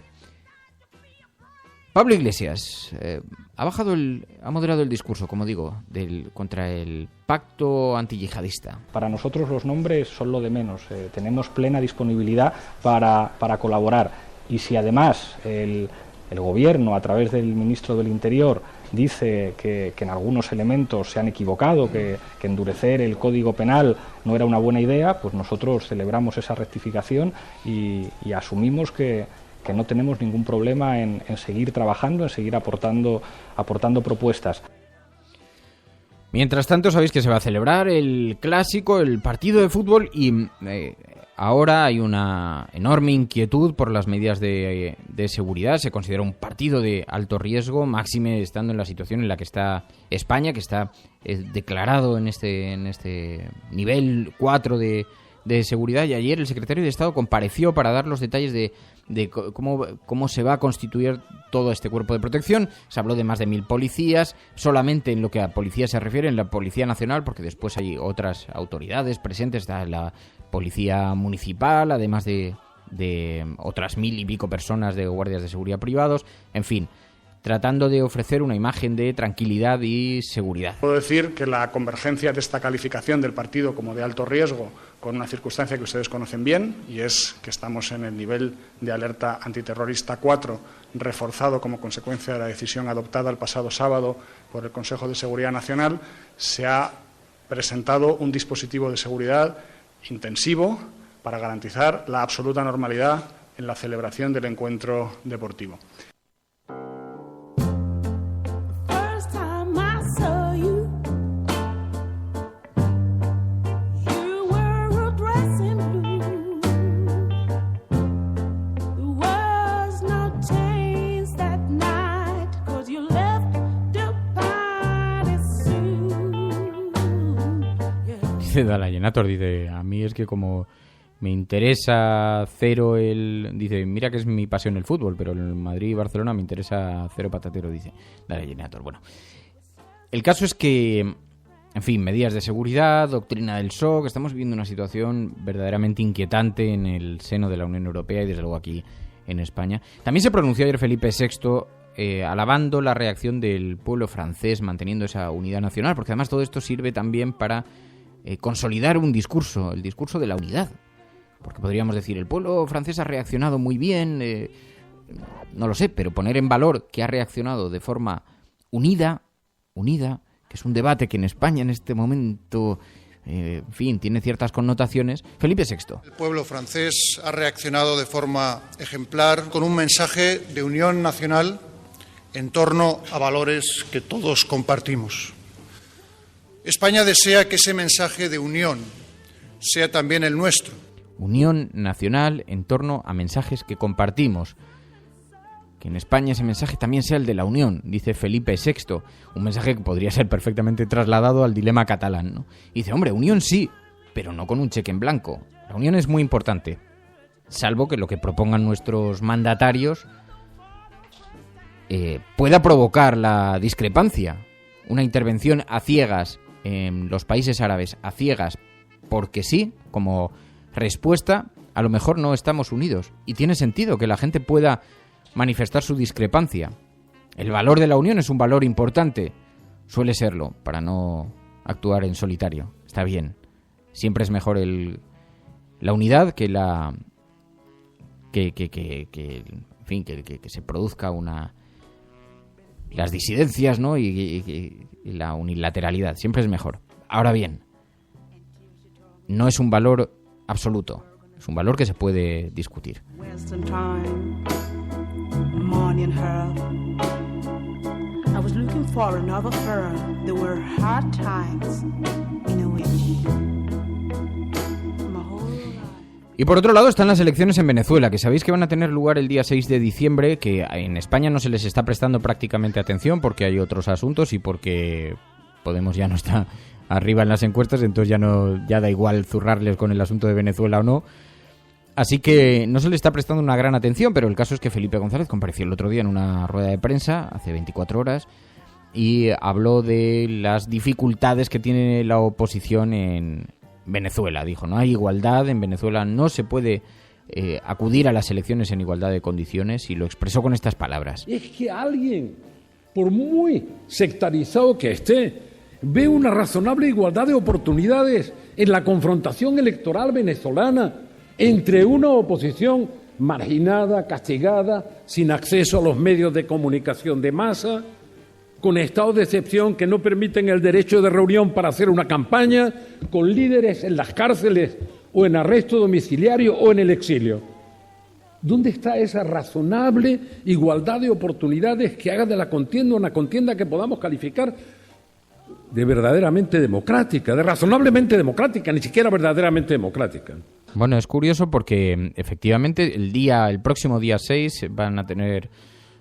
Pablo Iglesias ha moderado el discurso, como digo, contra el pacto antiyihadista. Para nosotros los nombres son lo de menos. Tenemos plena disponibilidad para colaborar. Y si además el Gobierno, a través del ministro del Interior, dice que en algunos elementos se han equivocado, que endurecer el Código Penal no era una buena idea, pues nosotros celebramos esa rectificación y asumimos que no tenemos ningún problema en seguir trabajando, en seguir aportando propuestas. Mientras tanto, sabéis que se va a celebrar el clásico, el partido de fútbol, y ahora hay una enorme inquietud por las medidas de seguridad. Se considera un partido de alto riesgo, máxime estando en la situación en la que está España, que está declarado en este nivel 4 de seguridad. Y ayer el secretario de Estado compareció para dar los detalles de cómo se va a constituir todo este cuerpo de protección. Se habló de más de 1.000 policías, solamente en lo que a policía se refiere, en la Policía Nacional, porque después hay otras autoridades presentes, está la Policía Municipal, además de otras 1.000 y pico personas de guardias de seguridad privados, en fin, tratando de ofrecer una imagen de tranquilidad y seguridad. Puedo decir que la convergencia de esta calificación del partido como de alto riesgo con una circunstancia que ustedes conocen bien, y es que estamos en el nivel de alerta antiterrorista 4, reforzado como consecuencia de la decisión adoptada el pasado sábado por el Consejo de Seguridad Nacional, se ha presentado un dispositivo de seguridad intensivo para garantizar la absoluta normalidad en la celebración del encuentro deportivo. Dalayenator dice, a mí es que como me interesa cero dice, mira que es mi pasión el fútbol, pero el Madrid y Barcelona me interesa cero patatero, dice Dalayenator. Bueno, el caso es que, en fin, medidas de seguridad, doctrina del shock, estamos viviendo una situación verdaderamente inquietante en el seno de la Unión Europea y desde luego aquí en España. También se pronunció ayer Felipe VI alabando la reacción del pueblo francés, manteniendo esa unidad nacional, porque además todo esto sirve también para consolidar un discurso, el discurso de la unidad. Porque podríamos decir, el pueblo francés ha reaccionado muy bien, no lo sé, pero poner en valor que ha reaccionado de forma unida, que es un debate que en España en este momento, en fin, tiene ciertas connotaciones. Felipe VI. El pueblo francés ha reaccionado de forma ejemplar con un mensaje de unión nacional en torno a valores que todos compartimos. España desea que ese mensaje de unión sea también el nuestro. Unión nacional en torno a mensajes que compartimos. Que en España ese mensaje también sea el de la unión, dice Felipe VI. Un mensaje que podría ser perfectamente trasladado al dilema catalán, ¿no? Y dice, hombre, unión sí, pero no con un cheque en blanco. La unión es muy importante. salvo que lo que propongan nuestros mandatarios pueda provocar la discrepancia. Una intervención a ciegas en los países árabes, a ciegas porque sí, como respuesta, a lo mejor no estamos unidos. Y tiene sentido que la gente pueda manifestar su discrepancia. El valor de la unión es un valor importante. Suele serlo, para no actuar en solitario. Está bien. Siempre es mejor la unidad que la... que se produzca las disidencias, ¿no? y la unilateralidad. Siempre es mejor. Ahora bien, no es un valor absoluto. Es un valor que se puede discutir. Y por otro lado están las elecciones en Venezuela, que sabéis que van a tener lugar el día 6 de diciembre, que en España no se les está prestando prácticamente atención porque hay otros asuntos y porque Podemos ya no está arriba en las encuestas, entonces ya da igual zurrarles con el asunto de Venezuela o no. Así que no se le está prestando una gran atención, pero el caso es que Felipe González compareció el otro día en una rueda de prensa, hace 24 horas, y habló de las dificultades que tiene la oposición en Venezuela. Dijo, no hay igualdad, en Venezuela no se puede acudir a las elecciones en igualdad de condiciones, y lo expresó con estas palabras. Es que alguien, por muy sectarizado que esté, ve una razonable igualdad de oportunidades en la confrontación electoral venezolana entre una oposición marginada, castigada, sin acceso a los medios de comunicación de masa, con estados de excepción que no permiten el derecho de reunión para hacer una campaña, con líderes en las cárceles o en arresto domiciliario o en el exilio. ¿Dónde está esa razonable igualdad de oportunidades que haga de la contienda una contienda que podamos calificar de verdaderamente democrática, de razonablemente democrática, ni siquiera verdaderamente democrática? Bueno, es curioso porque efectivamente el próximo día 6 van a tener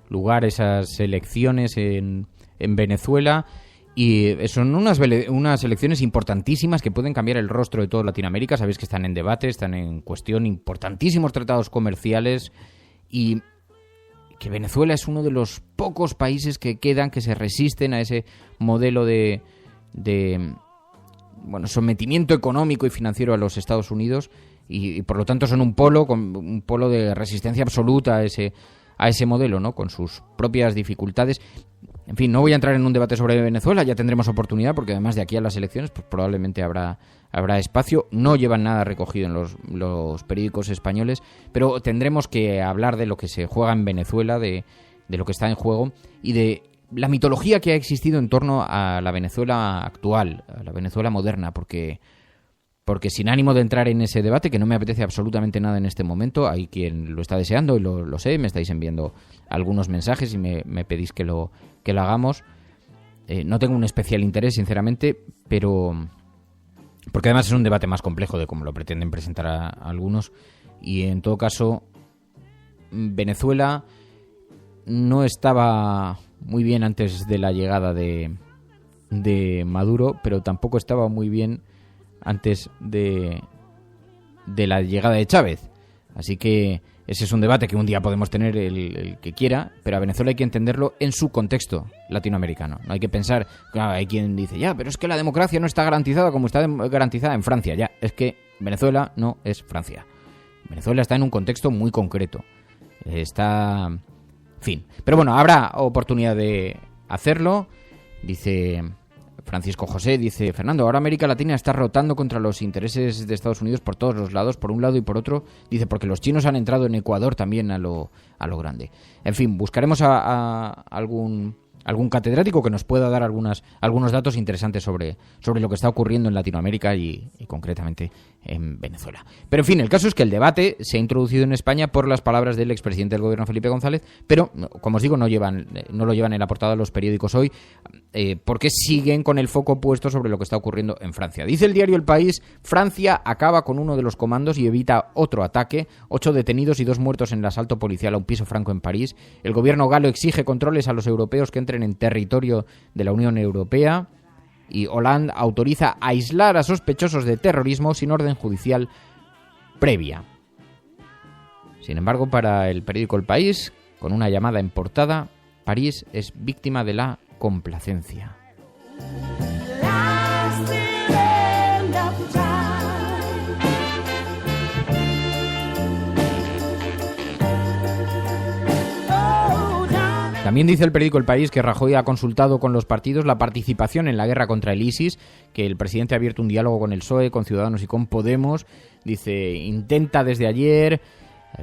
lugar esas elecciones en Venezuela, y son unas elecciones importantísimas que pueden cambiar el rostro de toda Latinoamérica. Sabéis que están en debate, están en cuestión importantísimos tratados comerciales, y que Venezuela es uno de los pocos países que quedan que se resisten a ese modelo de sometimiento económico y financiero a los Estados Unidos, y por lo tanto son un polo de resistencia absoluta a ese modelo, ¿no? Con sus propias dificultades. En fin, no voy a entrar en un debate sobre Venezuela, ya tendremos oportunidad, porque además de aquí a las elecciones pues probablemente habrá espacio. No llevan nada recogido en los periódicos españoles, pero tendremos que hablar de lo que se juega en Venezuela, de lo que está en juego, y de la mitología que ha existido en torno a la Venezuela actual, a la Venezuela moderna, porque sin ánimo de entrar en ese debate, que no me apetece absolutamente nada en este momento, hay quien lo está deseando y lo sé, me estáis enviando algunos mensajes y me pedís que lo hagamos. No tengo un especial interés, sinceramente, pero porque además es un debate más complejo de cómo lo pretenden presentar a algunos, y en todo caso Venezuela no estaba muy bien antes de la llegada de Maduro, pero tampoco estaba muy bien antes de la llegada de Chávez. Así que ese es un debate que un día podemos tener el que quiera, pero a Venezuela hay que entenderlo en su contexto latinoamericano. No hay que pensar, claro, hay quien dice, ya, pero es que la democracia no está garantizada como está garantizada en Francia. Ya, es que Venezuela no es Francia. Venezuela está en un contexto muy concreto. Está... En fin. Pero bueno, habrá oportunidad de hacerlo. Dice Francisco José, dice Fernando, ahora América Latina está rotando contra los intereses de Estados Unidos por todos los lados, por un lado y por otro. Dice, porque los chinos han entrado en Ecuador también a lo grande. En fin, buscaremos a algún catedrático que nos pueda dar algunos datos interesantes sobre lo que está ocurriendo en Latinoamérica y concretamente en Venezuela. Pero en fin, el caso es que el debate se ha introducido en España por las palabras del expresidente del gobierno, Felipe González, pero, como os digo, no lo llevan en la portada de los periódicos hoy, porque siguen con el foco puesto sobre lo que está ocurriendo en Francia. Dice el diario El País, Francia acaba con uno de los comandos y evita otro ataque, 8 detenidos y 2 muertos en el asalto policial a un piso franco en París. El gobierno galo exige controles a los europeos que entren en territorio de la Unión Europea, y Hollande autoriza aislar a sospechosos de terrorismo sin orden judicial previa. Sin embargo, para el periódico El País, con una llamada en portada, París es víctima de la complacencia. También dice el periódico El País que Rajoy ha consultado con los partidos la participación en la guerra contra el ISIS, que el presidente ha abierto un diálogo con el PSOE, con Ciudadanos y con Podemos. Dice, intenta desde ayer,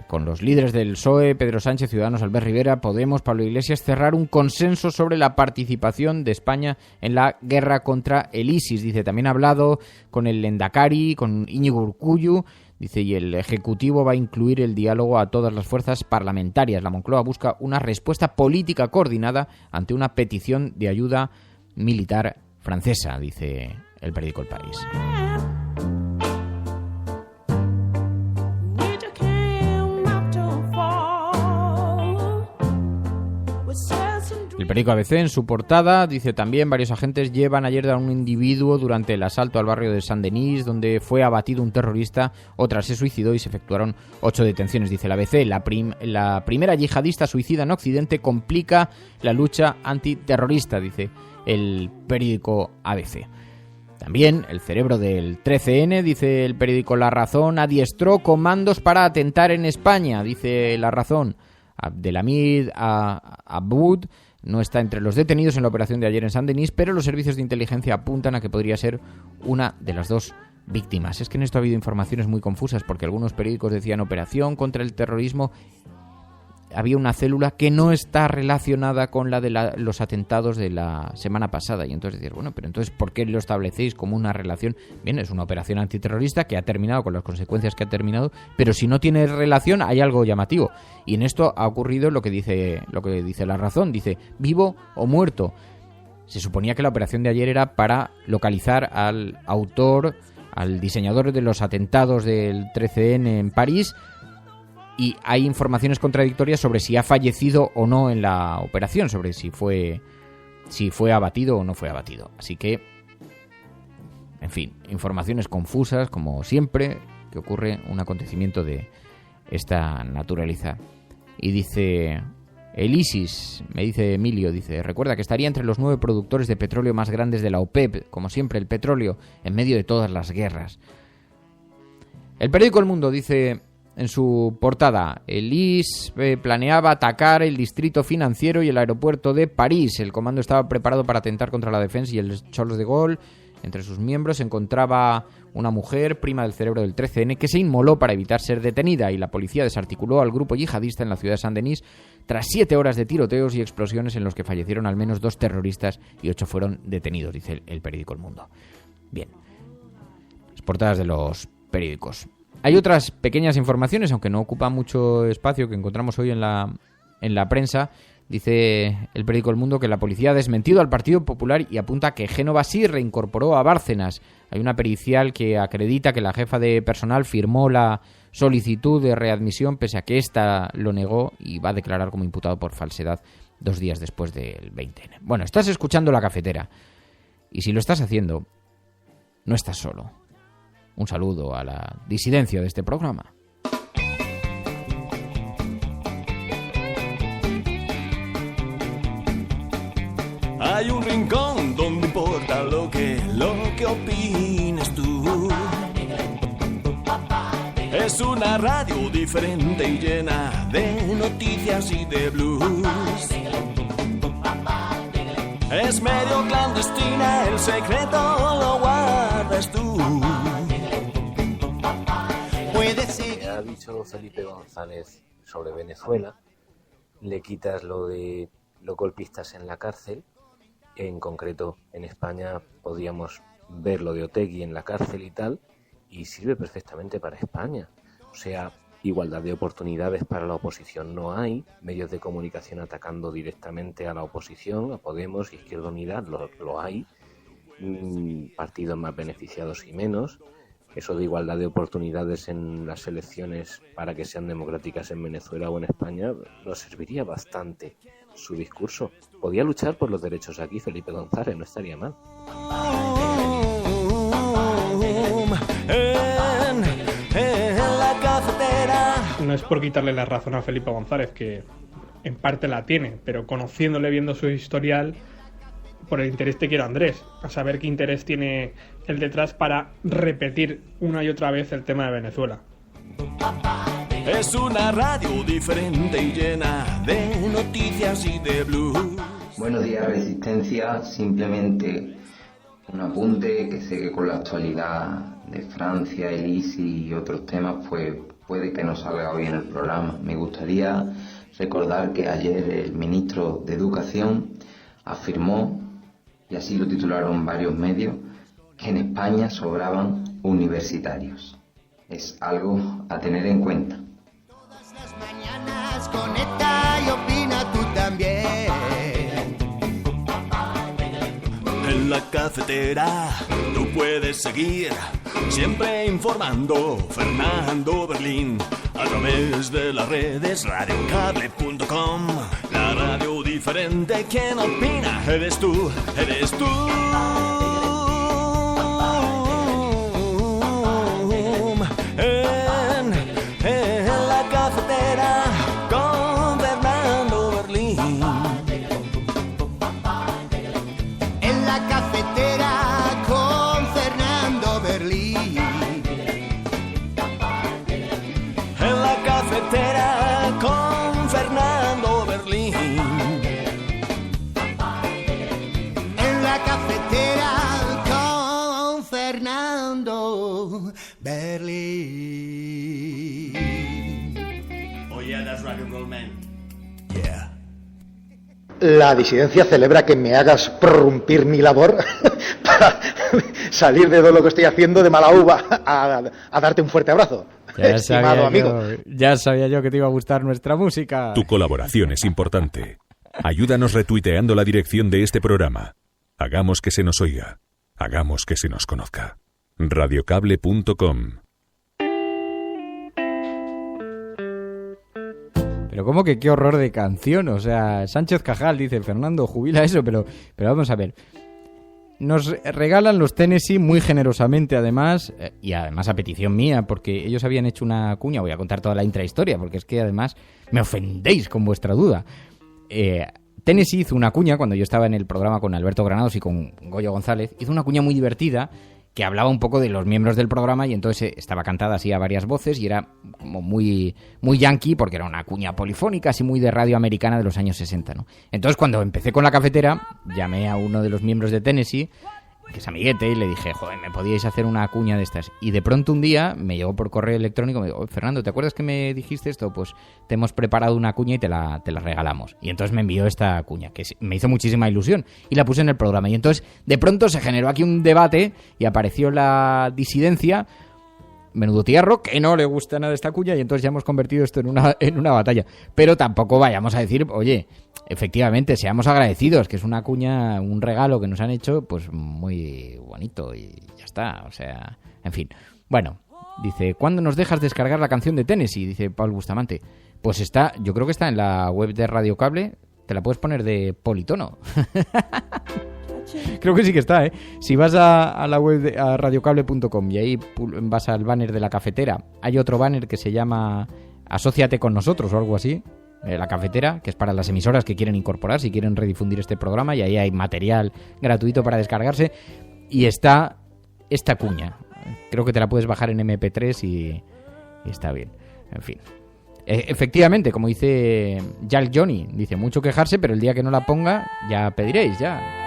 con los líderes del PSOE, Pedro Sánchez, Ciudadanos, Albert Rivera, Podemos, Pablo Iglesias, cerrar un consenso sobre la participación de España en la guerra contra el ISIS. Dice, también ha hablado con el Lehendakari, con Íñigo Urkullu. Dice, y el Ejecutivo va a incluir el diálogo a todas las fuerzas parlamentarias. La Moncloa busca una respuesta política coordinada ante una petición de ayuda militar francesa, dice el periódico El País. El periódico ABC en su portada dice también varios agentes llevan ayer a un individuo durante el asalto al barrio de Saint-Denis, donde fue abatido un terrorista, otra se suicidó y se efectuaron 8 detenciones. Dice el ABC, la primera yihadista suicida en Occidente complica la lucha antiterrorista, dice el periódico ABC. También el cerebro del 13N, dice el periódico La Razón, adiestró comandos para atentar en España, dice La Razón. Abdelhamid Aboud no está entre los detenidos en la operación de ayer en Saint-Denis, pero los servicios de inteligencia apuntan a que podría ser una de las dos víctimas. Es que en esto ha habido informaciones muy confusas, porque algunos periódicos decían operación contra el terrorismo. Había una célula que no está relacionada con la de los atentados de la semana pasada. Y entonces decir, bueno, pero entonces, ¿por qué lo establecéis como una relación? Bien, es una operación antiterrorista que ha terminado con las consecuencias que ha terminado, pero si no tiene relación hay algo llamativo. Y en esto ha ocurrido lo que dice La Razón. Dice, vivo o muerto. Se suponía que la operación de ayer era para localizar al autor, al diseñador de los atentados del 13N en París, y hay informaciones contradictorias sobre si ha fallecido o no en la operación, sobre si fue abatido o no fue abatido. Así que, en fin, informaciones confusas, como siempre que ocurre un acontecimiento de esta naturaleza. Y dice, el ISIS, me dice Emilio, dice, recuerda que estaría entre los 9 productores de petróleo más grandes de la OPEP, como siempre el petróleo, en medio de todas las guerras. El periódico El Mundo dice en su portada, el IS planeaba atacar el distrito financiero y el aeropuerto de París. El comando estaba preparado para atentar contra la Defensa y el Charles de Gaulle. Entre sus miembros se encontraba una mujer, prima del cerebro del 13N, que se inmoló para evitar ser detenida, y la policía desarticuló al grupo yihadista en la ciudad de Saint-Denis tras 7 horas de tiroteos y explosiones en los que fallecieron al menos 2 terroristas y 8 fueron detenidos, dice el periódico El Mundo. Bien, las portadas de los periódicos. Hay otras pequeñas informaciones, aunque no ocupan mucho espacio, que encontramos hoy en la prensa. Dice el periódico El Mundo que la policía ha desmentido al Partido Popular y apunta que Génova sí reincorporó a Bárcenas. Hay una pericial que acredita que la jefa de personal firmó la solicitud de readmisión pese a que ésta lo negó, y va a declarar como imputado por falsedad 2 días después del 20N. Bueno, estás escuchando La Cafetera, y si lo estás haciendo, no estás solo. Un saludo a la disidencia de este programa. Hay un rincón donde importa lo que opines tú. Es una radio diferente y llena de noticias y de blues. Es medio clandestina, el secreto lo guardas tú. Ha dicho Felipe González sobre Venezuela, le quitas lo de los golpistas en la cárcel. En concreto, en España podríamos ver lo de Otegi en la cárcel y tal, y sirve perfectamente para España. O sea, igualdad de oportunidades para la oposición no hay, medios de comunicación atacando directamente a la oposición, a Podemos y Izquierda Unida, lo hay, partidos más beneficiados y menos. Eso de igualdad de oportunidades en las elecciones para que sean democráticas en Venezuela o en España nos serviría bastante. Su discurso. Podía luchar por los derechos aquí, Felipe González, no estaría mal. En la cafetera. no es por quitarle la razón a Felipe González, que en parte la tiene, pero conociéndole, viendo su historial, por el interés te quiero Andrés, a saber qué interés tiene él detrás para repetir una y otra vez el tema de Venezuela. Es una radio diferente y llena de noticias y de blues. Buenos días, Resistencia. Simplemente un apunte, que sé que con la actualidad de Francia, el ISI y otros temas, pues puede que no salga bien el programa. Me gustaría recordar que ayer el ministro de Educación afirmó, y así lo titularon varios medios, que en España sobraban universitarios. Es algo a tener en cuenta. Todas las mañanas conecta y opina tú también. En la cafetera tú puedes seguir siempre informando Fernando Berlín a través de las redes radiocable.com. La radio diferente, quien opina eres tú, eres tú. En la cafetera con Fernando Berlín. En la cafetera con Fernando Berlín. En la cafetera con Fernando Berlín. En la cafetera con Fernando Berlín. Oh yeah, that's rock and roll, man. La disidencia celebra que me hagas prorrumpir mi labor para salir de todo lo que estoy haciendo de mala uva a darte un fuerte abrazo, estimado amigo. Ya sabía yo que te iba a gustar nuestra música. Tu colaboración es importante. Ayúdanos retuiteando la dirección de este programa. Hagamos que se nos oiga. Hagamos que se nos conozca. Radiocable.com. Pero ¿cómo que qué horror de canción? O sea, Sánchez Cajal dice, Fernando, jubila eso, pero vamos a ver. Nos regalan los Tennessee muy generosamente, además, y además a petición mía, porque ellos habían hecho una cuña. Voy a contar toda la intrahistoria, porque es que además me ofendéis con vuestra duda. Tennessee hizo una cuña cuando yo estaba en el programa con Alberto Granados y con Goyo González. Hizo una cuña muy divertida que hablaba un poco de los miembros del programa y entonces estaba cantada así a varias voces y era como muy, muy yankee porque era una cuña polifónica así muy de radio americana de los años 60, ¿no? Entonces cuando empecé con la cafetera llamé a uno de los miembros de Tennessee, que es amiguete, y le dije, joder, ¿me podíais hacer una cuña de estas? Y de pronto un día me llegó por correo electrónico, me dijo, Fernando, ¿te acuerdas que me dijiste esto? Pues te hemos preparado una cuña y te la regalamos. Y entonces me envió esta cuña, que me hizo muchísima ilusión, y la puse en el programa. Y entonces de pronto se generó aquí un debate y apareció la disidencia, menudo tierro, que no le gusta nada esta cuña, y entonces ya hemos convertido esto en una batalla. Pero tampoco vayamos a decir, oye, efectivamente, seamos agradecidos, que es una cuña, un regalo que nos han hecho, pues muy bonito y ya está, o sea, en fin. Bueno, dice, ¿cuándo nos dejas descargar la canción de Tennessee? Dice Paul Bustamante. Pues está, yo creo que está en la web de Radio Cable, te la puedes poner de politono. Creo que sí que está, ¿eh? Si vas a la web de radiocable.com y ahí vas al banner de la cafetera, hay otro banner que se llama Asóciate con nosotros o algo así, la cafetera, que es para las emisoras que quieren incorporar, si quieren redifundir este programa, y ahí hay material gratuito para descargarse, y está esta cuña. Creo que te la puedes bajar en MP3 y está bien. En fin. Efectivamente, como dice Jack Johnny, dice mucho quejarse, pero el día que no la ponga, ya pediréis, ya.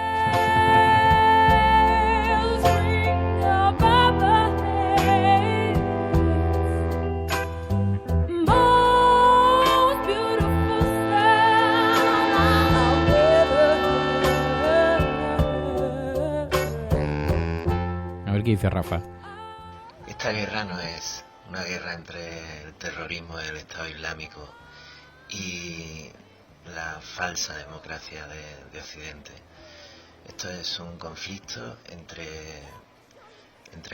¿Qué dice Rafa? Esta guerra no es una guerra entre el terrorismo del Estado Islámico y la falsa democracia de Occidente. Esto es un conflicto entre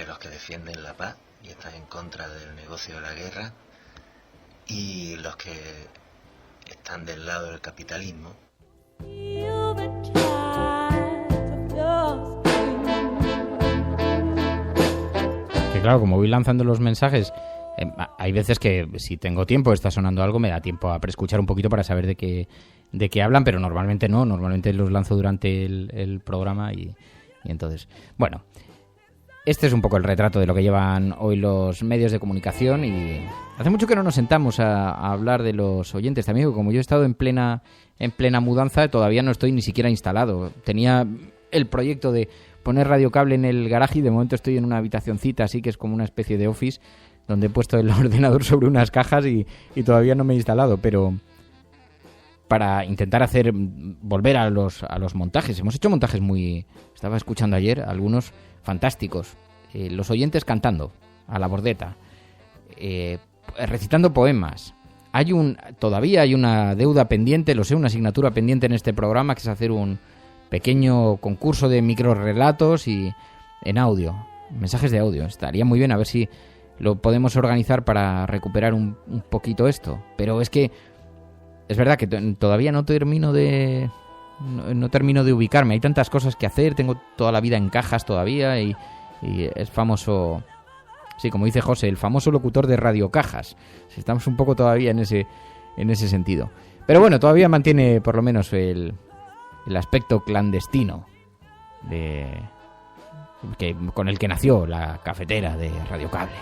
los que defienden la paz y están en contra del negocio de la guerra y los que están del lado del capitalismo. Que claro, como voy lanzando los mensajes Hay veces que si tengo tiempo, está sonando algo, me da tiempo a preescuchar un poquito para saber de qué hablan, pero normalmente no, normalmente los lanzo durante el programa y entonces, bueno, este es un poco el retrato de lo que llevan hoy los medios de comunicación y hace mucho que no nos sentamos a hablar de los oyentes también, porque como yo he estado en plena mudanza, todavía no estoy ni siquiera instalado. Tenía el proyecto de poner Radio Cable en el garaje y de momento estoy en una habitacioncita así que es como una especie de office donde he puesto el ordenador sobre unas cajas y todavía no me he instalado, pero para intentar volver a los montajes. Hemos hecho montajes estaba escuchando ayer algunos fantásticos. Los oyentes cantando a la bordeta, recitando poemas. Todavía hay una deuda pendiente, una asignatura pendiente en este programa, que es hacer un pequeño concurso de microrelatos y en audio, mensajes de audio. Estaría muy bien a ver si lo podemos organizar para recuperar un poquito esto. Pero es que es verdad que todavía no termino de ubicarme. Hay tantas cosas que hacer, tengo toda la vida en cajas todavía y es famoso, sí, como dice José, el famoso locutor de Radio Cajas. Estamos un poco todavía en ese sentido. Pero bueno, todavía mantiene por lo menos el aspecto clandestino con el que nació la cafetera de Radio Cable.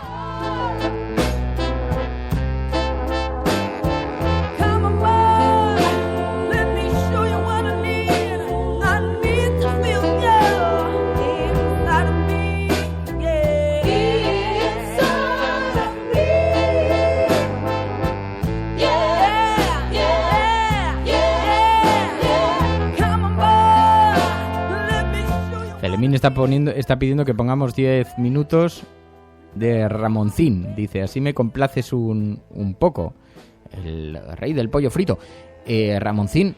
Felemín está pidiendo que pongamos 10 minutos de Ramoncín. Dice, así me complaces un poco. El rey del pollo frito. Ramoncín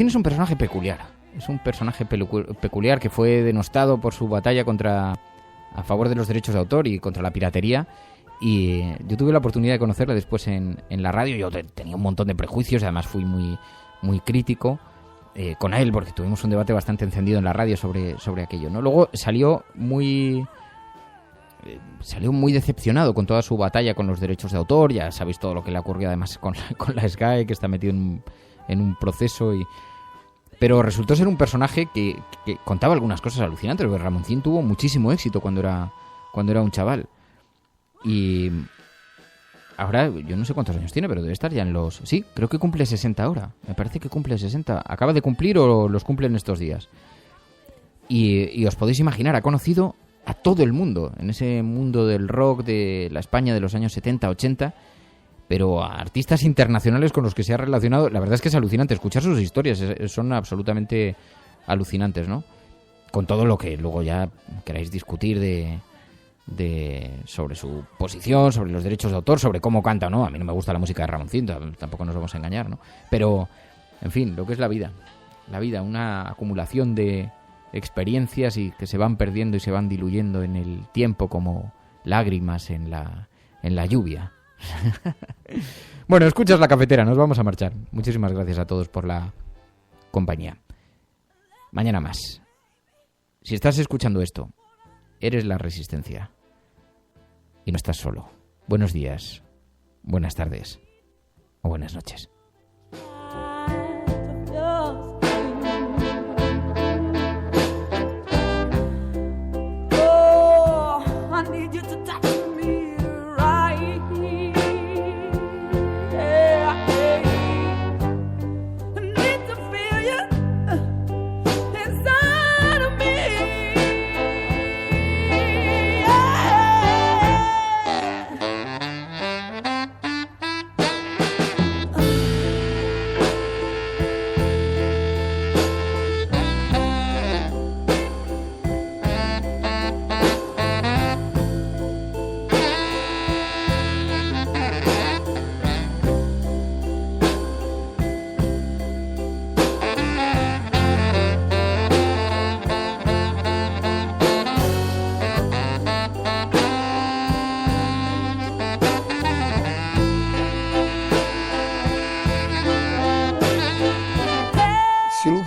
es un personaje peculiar. Es un personaje peculiar que fue denostado por su batalla a favor de los derechos de autor y contra la piratería. Y yo tuve la oportunidad de conocerle después en la radio. Yo tenía un montón de prejuicios y además fui muy, muy crítico con él, porque tuvimos un debate bastante encendido en la radio sobre aquello, ¿no? Luego salió muy decepcionado con toda su batalla con los derechos de autor. Ya sabéis todo lo que le ocurrió además con la SGAE, que está metido en un proceso pero resultó ser un personaje que contaba algunas cosas alucinantes, porque Ramoncín tuvo muchísimo éxito cuando era un chaval. Y ahora, yo no sé cuántos años tiene, pero debe estar ya sí, creo que cumple 60 ahora. Me parece que cumple 60. Acaba de cumplir o los cumple en estos días. Y os podéis imaginar, ha conocido a todo el mundo, en ese mundo del rock de la España de los años 70, 80, pero a artistas internacionales con los que se ha relacionado. La verdad es que es alucinante escuchar sus historias, son absolutamente alucinantes, ¿no? Con todo lo que luego ya queráis discutir sobre su posición, sobre los derechos de autor, sobre cómo canta o no. A mí no me gusta la música de Ramoncín, tampoco nos vamos a engañar, ¿no? Pero, en fin, lo que es la vida, una acumulación de experiencias y que se van perdiendo y se van diluyendo en el tiempo como lágrimas en la lluvia. Bueno, escuchas La Cafetera, nos vamos a marchar. Muchísimas gracias a todos por la compañía. Mañana más. Si estás escuchando esto, eres la resistencia y no estás solo. Buenos días, buenas tardes o buenas noches.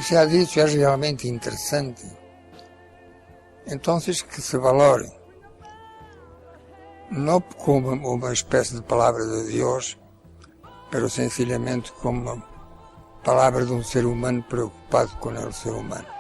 Se ha dicho es realmente interesante, entonces que se valore. no como uma espécie de palavra de Deus, pero sencillamente como uma palavra de um ser humano preocupado com o ser humano.